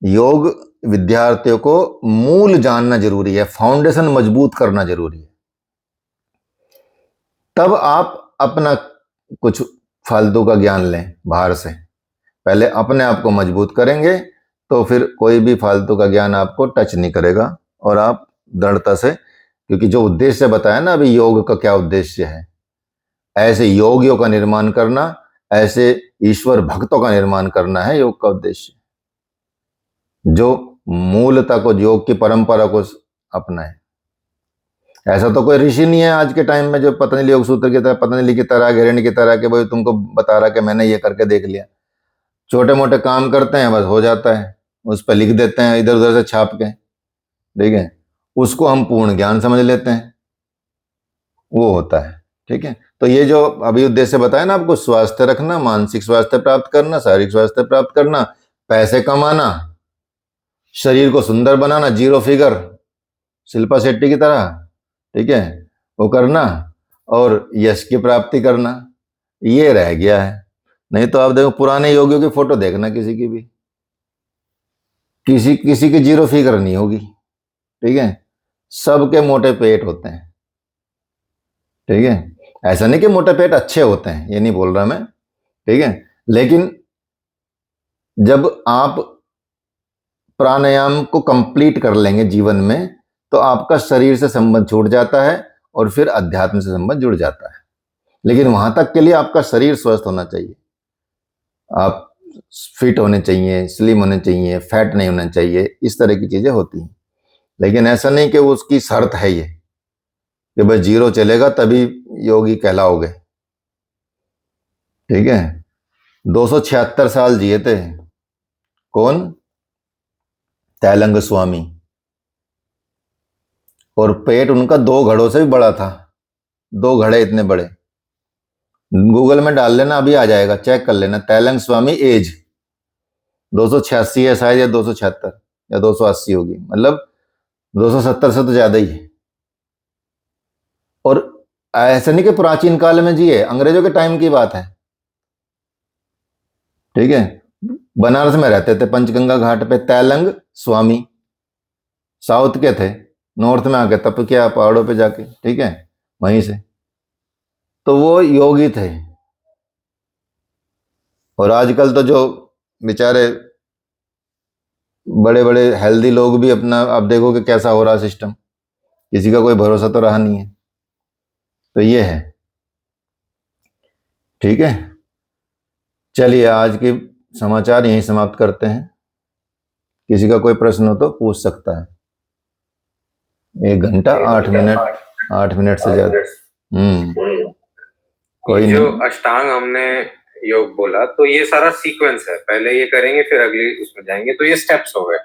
योग विद्यार्थियों को मूल जानना जरूरी है, फाउंडेशन मजबूत करना जरूरी है, तब आप अपना कुछ फालतू का ज्ञान लें बाहर से। पहले अपने आप को मजबूत करेंगे तो फिर कोई भी फालतू का ज्ञान आपको टच नहीं करेगा, और आप दृढ़ता से, क्योंकि जो उद्देश्य बताया ना अभी, योग का क्या उद्देश्य है, ऐसे योगियों का निर्माण करना, ऐसे ईश्वर भक्तों का निर्माण करना है योग का उद्देश्य, जो मूलता को, योग की परंपरा को अपनाए। ऐसा तो कोई ऋषि नहीं है आज के टाइम में जो पतंजलि योग सूत्र की तरह, पतंजलि की तरह, घिरणी की तरह, कि भाई तुमको बता रहा कि मैंने ये करके देख लिया। छोटे मोटे काम करते हैं, बस हो जाता है, उस पर लिख देते हैं इधर उधर से छाप के, ठीक है, उसको हम पूर्ण ज्ञान समझ लेते हैं, वो होता है, ठीक है। तो ये जो अभी उद्देश्य बताया ना आपको, स्वास्थ्य रखना, मानसिक स्वास्थ्य प्राप्त करना, शारीरिक स्वास्थ्य प्राप्त करना, पैसे कमाना, शरीर को सुंदर बनाना, जीरो फिगर शिल्पा शेट्टी की तरह, ठीक है, वो करना, और यश की प्राप्ति करना, ये रह गया है। नहीं तो आप देखो पुराने योगियों की फोटो देखना, किसी की भी, किसी किसी की जीरो फिगर नहीं होगी, ठीक है, सबके मोटे पेट होते हैं, ठीक है। ऐसा नहीं कि मोटे पेट अच्छे होते हैं, ये नहीं बोल रहा मैं, ठीक है, लेकिन जब आप प्राणायाम को कंप्लीट कर लेंगे जीवन में, तो आपका शरीर से संबंध छूट जाता है और फिर अध्यात्म से संबंध जुड़ जाता है। लेकिन वहां तक के लिए आपका शरीर स्वस्थ होना चाहिए, आप फिट होने चाहिए, स्लिम होने चाहिए, फैट नहीं होना चाहिए, इस तरह की चीजें होती हैं। लेकिन ऐसा नहीं कि उसकी शर्त है ये कि बस जीरो चलेगा तभी योगी कहलाओगे, ठीक है। 276 साल जिए थे, कौन? तैलंग स्वामी, और पेट उनका 2 घड़ों से भी बड़ा था, 2 घड़े इतने बड़े। गूगल में डाल लेना, अभी आ जाएगा, चेक कर लेना, तैलंग स्वामी एज 286 है शायद, या 276 या 280 होगी, मतलब 270 से तो ज्यादा ही है। और ऐसा नहीं कि प्राचीन काल में जिए, अंग्रेजों के टाइम की बात है, ठीक है। बनारस में रहते थे, पंचगंगा घाट पे, तैलंग स्वामी, साउथ के थे, नॉर्थ में आके तप किया पहाड़ों पे जाके, ठीक है, वहीं से। तो वो योगी थे। और आजकल तो जो बेचारे बड़े बड़े हेल्दी लोग भी अपना, आप देखो कि कैसा हो रहा सिस्टम, किसी का कोई भरोसा तो रहा नहीं है। तो ये है, ठीक है। चलिए आज के समाचार यहीं समाप्त करते हैं, किसी का कोई प्रश्न हो तो पूछ सकता है। 1 घंटा 8 मिनट, 8 मिनट से ज्यादा। कोई जो नहीं, अष्टांग हमने योग बोला, तो ये सारा सीक्वेंस है, पहले ये करेंगे फिर अगली उसमें जाएंगे, तो ये स्टेप्स हो गए।